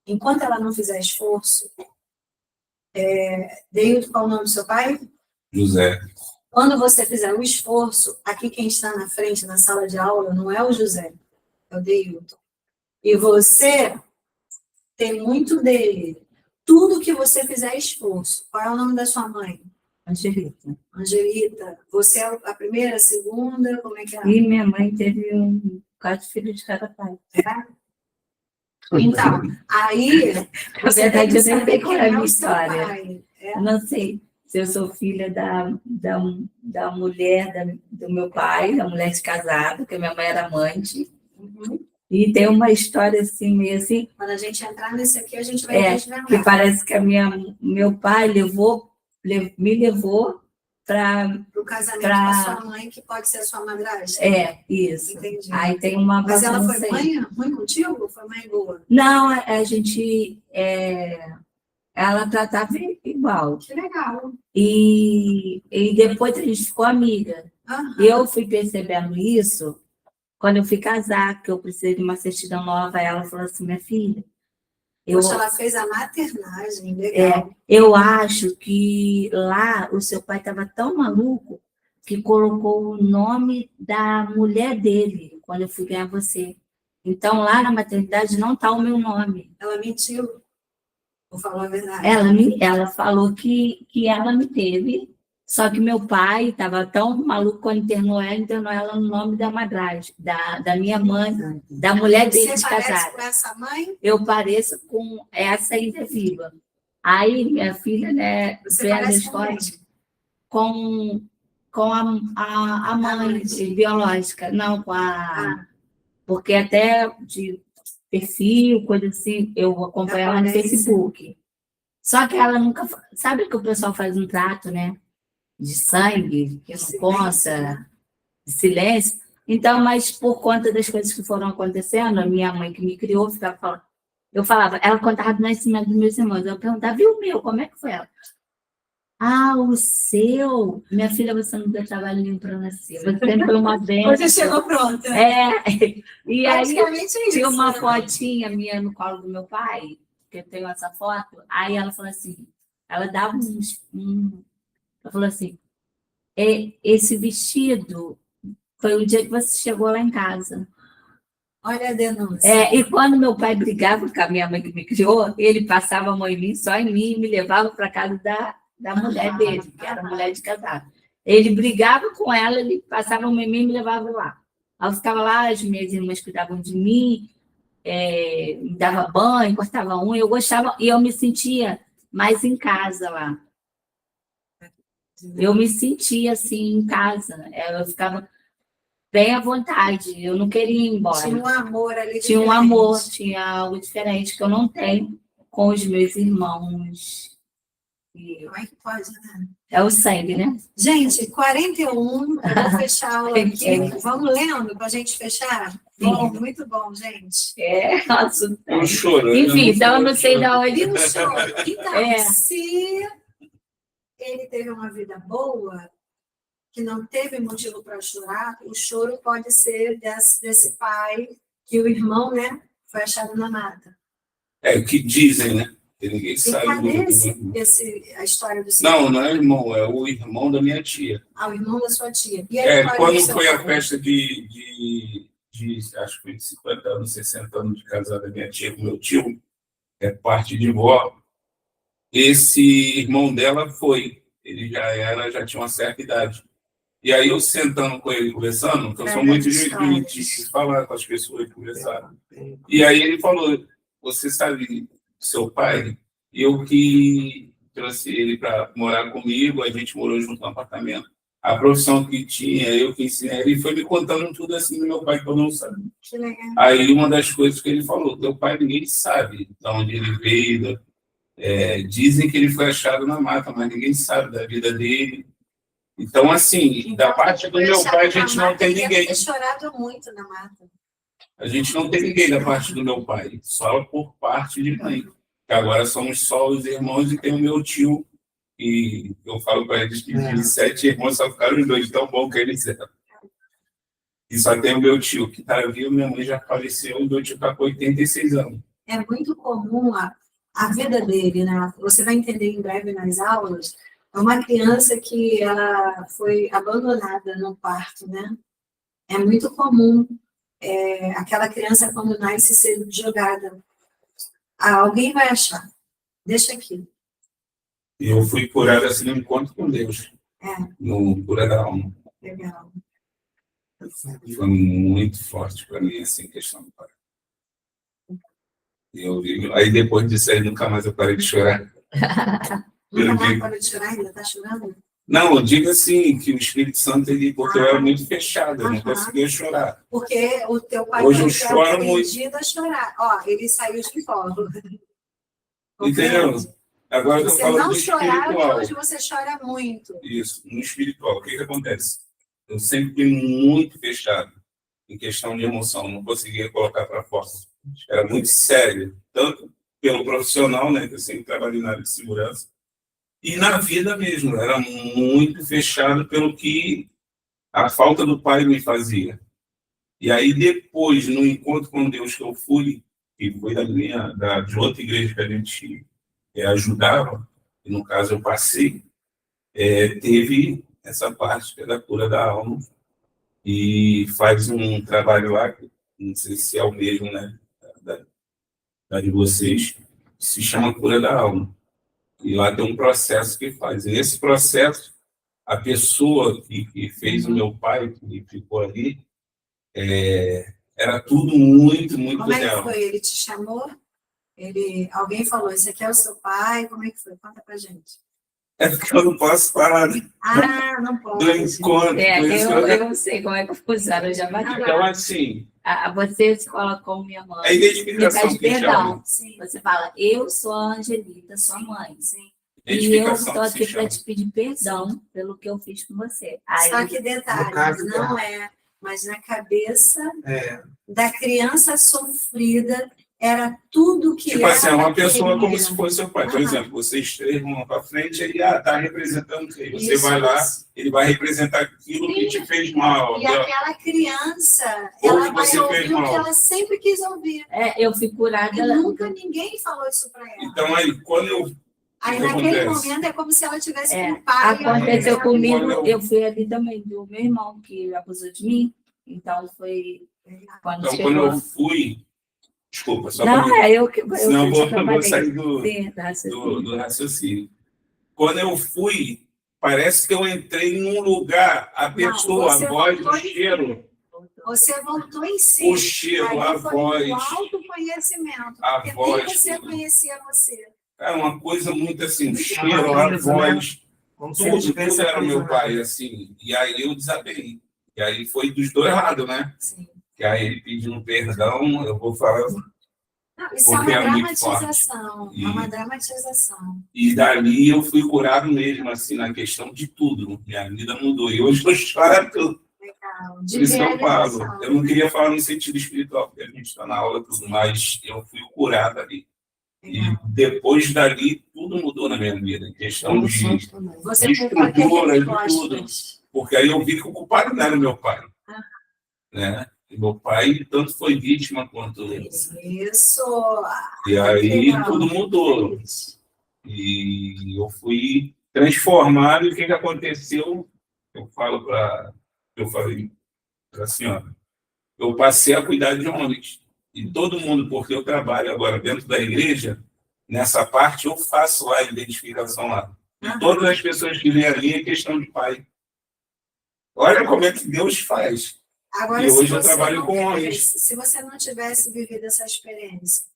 Enquanto ela não fizer esforço, Deilton, qual o nome do seu pai? José. Quando você fizer o esforço, aqui quem está na frente, na sala de aula, não é o José, é o Deilton. E você tem muito dele. Tudo que você fizer esforço. Qual é o nome da sua mãe? Angelita. Angelita. Você é a primeira, a segunda? Como é que é? E minha mãe teve 4 filhos de cada pai. Então, aí... Na verdade, eu nem sei qual é a minha o seu história. pai. Eu não sei se eu sou filha da mulher do meu pai, da mulher de casado, que minha mãe era amante. Uhum. E tem uma história assim, meio assim, Quando a gente entrar nesse aqui, a gente vai desvendar. que parece que meu pai me levou para o casamento com a sua mãe, que pode ser a sua madrasta. Isso. Entendi. Aí tem uma Mas ela foi aí. mãe contigo ou foi mãe boa? Não, a gente... ela tratava igual. Que legal. E depois a gente ficou amiga. Uhum. Eu fui percebendo isso quando eu fui casar, que eu precisei de uma certidão nova. Ela falou assim, minha filha... Poxa, ela fez a maternagem, legal. Eu acho que lá o seu pai estava tão maluco que colocou o nome da mulher dele quando eu fui ganhar você. Então, lá na maternidade não está o meu nome. Ela mentiu. Vou falar a verdade. Ela falou que ela me teve, só que meu pai estava tão maluco quando internou ela no nome da madrasta, da minha mãe, da mulher dele de casado. Você parece com essa mãe? Eu pareço com essa ainda viva. Aí, minha filha, né, Você parece com a mãe biológica, não com a... Porque até de perfil, coisa assim, eu acompanho ela no Facebook. Só que ela nunca... Sabe que o pessoal faz um trato, né? De sangue, que não conta, de silêncio. Então, mas por conta das coisas que foram acontecendo, a minha mãe que me criou ficava falando... Eu falava, ela contava do nascimento dos meus irmãos. Eu perguntava, viu o meu, como é que foi ela? Ah, o seu? Minha filha, você não deu trabalhinho para nascer. Você sempre foi uma bênção. Você chegou pronta. E aí, tinha uma fotinha minha no colo do meu pai, que eu tenho essa foto. Aí ela falou assim, ela dava ela falou assim, esse vestido foi o dia que você chegou lá em casa. Olha a denúncia. E quando meu pai brigava com a minha mãe que me criou, ele passava a mão em mim, só em mim, e me levava para casa da mulher dele, que era mulher de casado. Ele brigava com ela, ele passava a mão em mim e me levava lá. Aí eu ficava lá, as minhas irmãs cuidavam de mim, me dava banho, cortava unha, eu gostava, e eu me sentia mais em casa lá. Eu me sentia assim em casa, eu ficava bem à vontade, eu não queria ir embora. Tinha um amor ali. Tinha um amor, tinha algo diferente que eu não tenho com os meus irmãos. Como é que pode, né? É o sangue, né? Gente, 41, eu vou fechar a aula aqui. Vamos lendo para a gente fechar? Bom, muito bom, gente. Nossa. Eu chorando. Enfim, então eu não sei de onde. Então, se ele teve uma vida boa, que não teve motivo para chorar, o choro pode ser desse pai, que o irmão, né, foi achado na mata. O que dizem, né? Que ninguém sabe. Cadê a história do seu Não é irmão, é o irmão da minha tia. O irmão da sua tia. E aí, quando foi a festa de acho que foi de 50 anos, 60 anos de casada da minha tia com meu tio, parte de vó, esse irmão dela foi. Ele já tinha uma certa idade. E aí eu sentando com ele, conversando, porque eu sou muito de falar com as pessoas e conversar. E aí ele falou, você sabe, seu pai, eu que trouxe ele para morar comigo, a gente morou junto no apartamento. A profissão que tinha, eu que ensinei, ele foi me contando tudo assim do meu pai, que eu não sabia. Que legal. Aí uma das coisas que ele falou, teu pai ninguém sabe de onde ele veio, dizem que ele foi achado na mata, mas ninguém sabe da vida dele. Então, assim, Então, da parte do meu pai, a gente não tem ninguém. Deve ter chorado muito na mata. A gente não tem ninguém da parte do meu pai, só por parte de mãe. Que agora somos só os irmãos e tem o meu tio. E eu falo para eles que de 7 irmãos só ficaram os 2, tão bom que eles eram. E só tem o meu tio, que está vivo, minha mãe já faleceu, o meu tio está com 86 anos. É muito comum a vida dele, né? Você vai entender em breve nas aulas. É uma criança que ela foi abandonada no parto, né? É muito comum aquela criança, quando nasce, ser jogada. Alguém vai achar. Deixa aqui. E eu fui curado assim no encontro com Deus. No Cura da Alma. Legal. Foi muito forte para mim, assim, questão do pai. Aí depois disso aí, nunca mais eu parei de chorar. Nunca mais parou de chorar? Ainda está chorando? Não, eu digo assim, que o Espírito Santo, porque eu era muito fechado, eu não conseguia chorar. Porque o teu pai hoje eu foi choro muito. aprendido a chorar. Ó, ele saiu de colo. Entendeu? Agora eu você falo não do chorava espiritual. e hoje você chora muito. Isso, no espiritual. O que acontece? Eu sempre fui muito fechado em questão de emoção, não conseguia colocar para fora. Era muito sério, tanto pelo profissional, né, que eu sempre trabalhei na área de segurança, e na vida mesmo. Era muito fechado pelo que a falta do pai me fazia. E aí depois, no encontro com Deus que eu fui, que foi de outra igreja que a gente ajudava, e no caso eu passei, teve essa parte que é da cura da alma, e faz um trabalho lá, não sei se é o mesmo, né, da de vocês, que se chama cura da alma. E lá tem um processo que faz. E nesse processo, a pessoa que fez o meu pai, que ficou ali, era tudo muito, muito Como é que real. foi? Ele te chamou? Alguém falou, esse aqui é o seu pai? Como é que foi? Conta pra gente. É porque eu não posso falar Não pode. do encontro. Eu sei como é que funciona, eu já bati. Então, assim... Você se coloca como minha mãe. É identificação. Você pede perdão. Sim. Você fala, eu sou a Angelita, sua mãe. Sim. E eu estou aqui para te pedir perdão pelo que eu fiz com você. Só que detalhe, caso, não mas na cabeça da criança sofrida era tudo que tipo assim, uma pessoa queria. como se fosse seu pai. Por exemplo, vocês 3 vão lá para frente, ele está representando quem? Você vai lá, ele vai representar aquilo que te fez mal. E aquela criança, Ou ela que vai você ouvir fez o que mal. ela sempre quis ouvir. Eu fui curada. E nunca ninguém falou isso para ela. Então, aí, quando eu... Aí, que naquele acontece? momento, é como se ela tivesse com o pai. Aconteceu comigo, Quando eu fui ali também, do meu irmão, que abusou de mim. Então, foi quando Então, chegou. quando eu fui... Desculpa, só Não, para... eu que Senão eu vou trabalhei. sair Sim, do raciocínio. Quando eu fui, parece que eu entrei num lugar, a pessoa, a voz, o cheiro. Você voltou em si. O cheiro, aí a foi voz. O autoconhecimento. A porque voz. nem você conhecia você. É uma coisa muito assim, o cheiro, a voz. Como se ele tivesse Tudo era meu aprisionado. pai, assim. E aí eu desabei. E aí foi dos 2 lados, né? Sim. Que aí ele pedindo perdão, eu vou falar. Não, isso é uma Porque é muito dramatização. forte. É uma dramatização. E dali eu fui curado mesmo, assim, na questão de tudo. Minha vida mudou. E hoje eu choro tudo. Legal. Por isso que eu falo. Eu não queria falar no sentido espiritual, porque a gente está na aula e tudo, mas eu fui curado ali. E depois dali, tudo mudou na minha vida. Em questão de Você estrutura, de tudo. respostas. Porque aí eu vi que o culpado não era meu pai. Né? E meu pai tanto foi vítima quanto... Isso. E aí Legal. tudo mudou. E eu fui transformado. E o que aconteceu? Eu falei para a senhora. Eu passei a cuidar de homens. E todo mundo, porque eu trabalho agora dentro da igreja, nessa parte eu faço lá a identificação lá. E todas as pessoas que vêm ali é questão de pai. Olha como é que Deus faz. Agora, E hoje eu trabalho com homens. Se você não tivesse vivido essa experiência,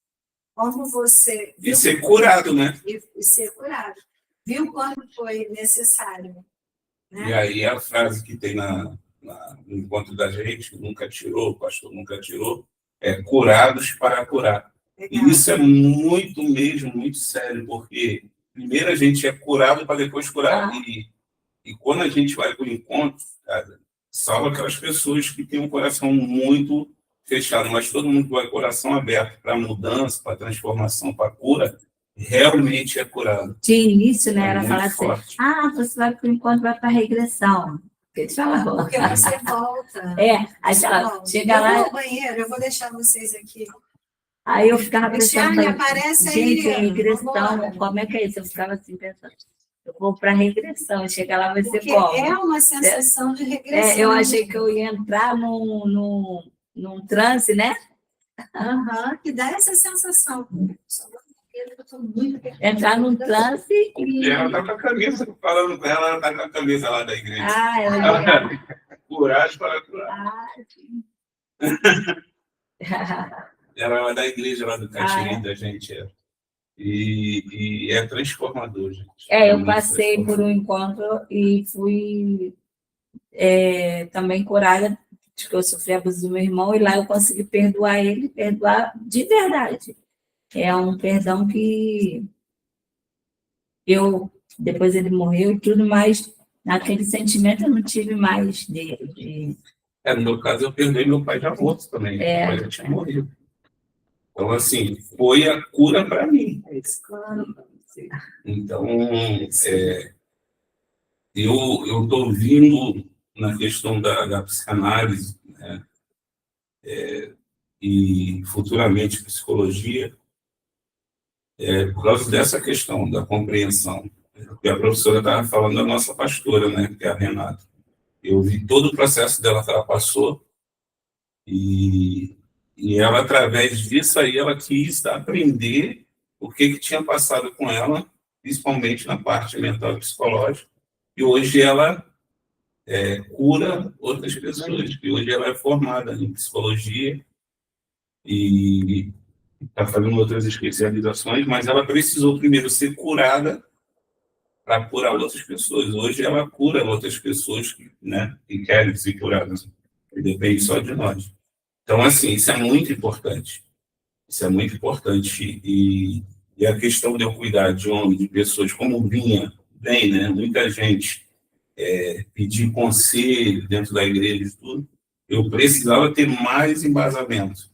como você... E ser curado, né? E ser curado. Viu quando foi necessário. Né? E aí a frase que tem no encontro da gente, que nunca tirou, o pastor nunca tirou, é curados para curar. Legal. E isso é muito mesmo, muito sério, porque primeiro a gente é curado para depois curar. E quando a gente vai para o encontro, cara, salva aquelas pessoas que têm um coração muito fechado, mas todo mundo que vai com o coração aberto para mudança, para transformação, para cura, realmente é curado. De início, né, É era muito falar assim, forte. você vai para o encontro, vai para a regressão. Eles falavam. Porque você volta. Aí fala, chega lá... Eu vou ao banheiro, eu vou deixar vocês aqui. Aí eu ficava pensando, Cristiane, aparece aí. gente, regressão, Vambora. como é que é isso? Eu ficava assim pensando, eu vou para regressão, chegar lá vai ser Porque como? é uma sensação de regressão. Eu achei que eu ia entrar num transe, né? Que dá essa sensação. Entrar num transe E ela está com a camisa, falando com ela está com a camisa lá da igreja. Coragem para curar. Ela é da igreja lá do Caxirim, da gente. E é transformador, gente. Eu passei por um encontro e fui também curada de que eu sofri abuso do meu irmão, e lá eu consegui perdoar ele, perdoar de verdade. É um perdão que depois ele morreu e tudo, mas naquele sentimento eu não tive mais dele. No meu caso, eu perdoei meu pai já morto também. Meu pai já tinha morrido. Então, assim, foi a cura para mim. Então, eu estou vindo na questão da psicanálise, né? E futuramente psicologia, por causa dessa questão da compreensão. Porque a professora estava falando da nossa pastora, né, que é a Renata. Eu vi todo o processo dela que ela passou, e ela, através disso aí, ela quis aprender o que tinha passado com ela, principalmente na parte mental e psicológica, e hoje ela cura outras pessoas, e hoje ela é formada em psicologia e está fazendo outras especializações, mas ela precisou primeiro ser curada para curar outras pessoas. Hoje ela cura outras pessoas que querem ser curadas, e depende só de nós. Então, assim, isso é muito importante. Isso é muito importante. E a questão de eu cuidar de homens, de pessoas, como vem, né? Muita gente pedir conselho dentro da igreja e tudo, eu precisava ter mais embasamento.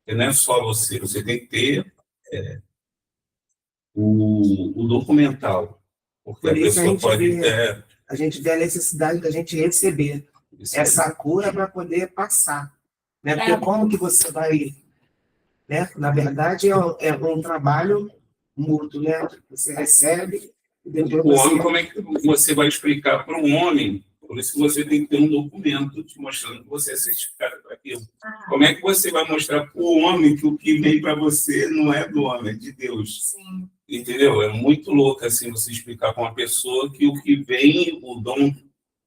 Porque não é só você tem que ter o documental. Porque a pessoa pode ter... A gente vê a necessidade da gente receber essa cura para poder passar. Né? Porque como que você vai... Né? Na verdade, é um trabalho mútuo, né? Você recebe... E depois homem, como é que você vai explicar para um homem? Por isso que você tem que ter um documento te mostrando que você é certificado para aquilo. Como é que você vai mostrar para o homem que o que vem para você não é do homem, é de Deus? Sim. Entendeu? É muito louco assim você explicar para uma pessoa que o que vem, o dom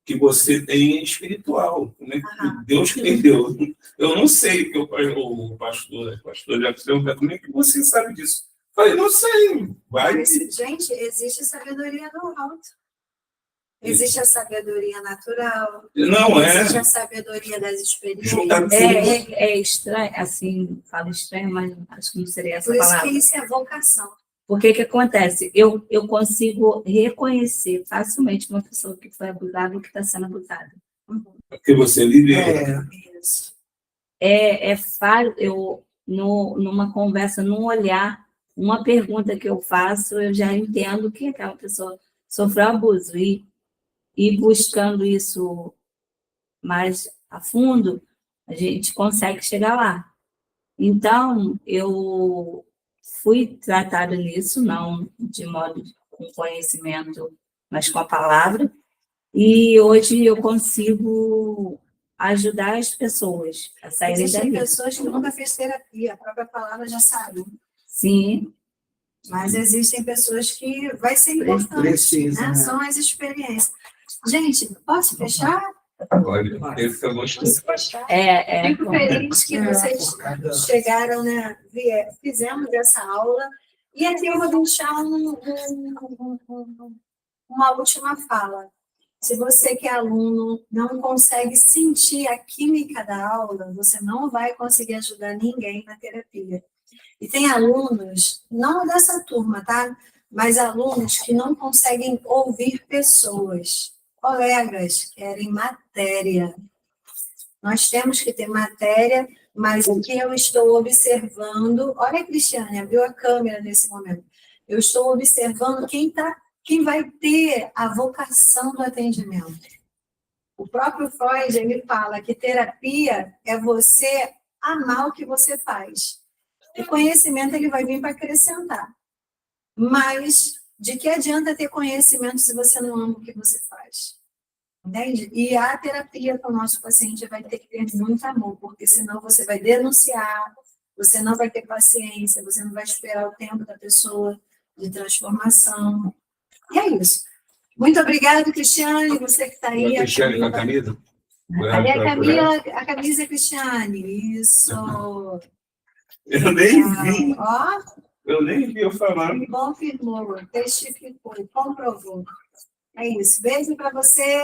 que você tem é espiritual. Como é que Deus que deu? Eu não sei, porque o pastor já perguntou, como é que você sabe disso? Eu falei, não sei. Mas, gente, existe sabedoria no alto. Existe a sabedoria natural. Não existe a sabedoria das experiências. É estranho, assim, falo estranho, mas acho que não seria essa palavra. Por isso que isso é vocação. Porque que acontece? Eu consigo reconhecer facilmente uma pessoa que foi abusada ou que está sendo abusada. Porque você viveu. Eu, numa conversa, num olhar, uma pergunta que eu faço, eu já entendo que aquela pessoa sofreu abuso. E buscando isso mais a fundo, a gente consegue chegar lá. Então, eu fui tratada nisso, não de modo com conhecimento, mas com a palavra, e hoje eu consigo ajudar as pessoas a saírem daí. Existem pessoas que nunca fez terapia, a própria palavra já sabe. Sim. Mas existem pessoas que vai ser importante, né? São as experiências. Gente, posso fechar? Olha, esse eu gostei. Fico feliz que vocês chegaram, né? Fizemos essa aula. E aqui eu vou deixar uma última fala. Se você que é aluno não consegue sentir a química da aula, você não vai conseguir ajudar ninguém na terapia. E tem alunos, não dessa turma, tá? Mas alunos que não conseguem ouvir pessoas. colegas querem matéria. Nós temos que ter matéria, mas o que eu estou observando... Olha, Cristiane, abriu a câmera nesse momento. Eu estou observando quem vai ter a vocação do atendimento. O próprio Freud, ele fala que terapia é você amar o que você faz. O conhecimento, ele vai vir para acrescentar. Mas de que adianta ter conhecimento se você não ama o que você faz? Entende? E a terapia com o nosso paciente vai ter que ter muito amor, porque senão você vai denunciar, você não vai ter paciência, você não vai esperar o tempo da pessoa de transformação. E é isso. Muito obrigada, Cristiane, você que está aí. Cristiane, com a camisa? Cadê a camisa, Cristiane? Isso. Eu nem vi. Ó. Eu nem vi eu falando. Confirmou, testificou, comprovou. É isso. Beijo para você.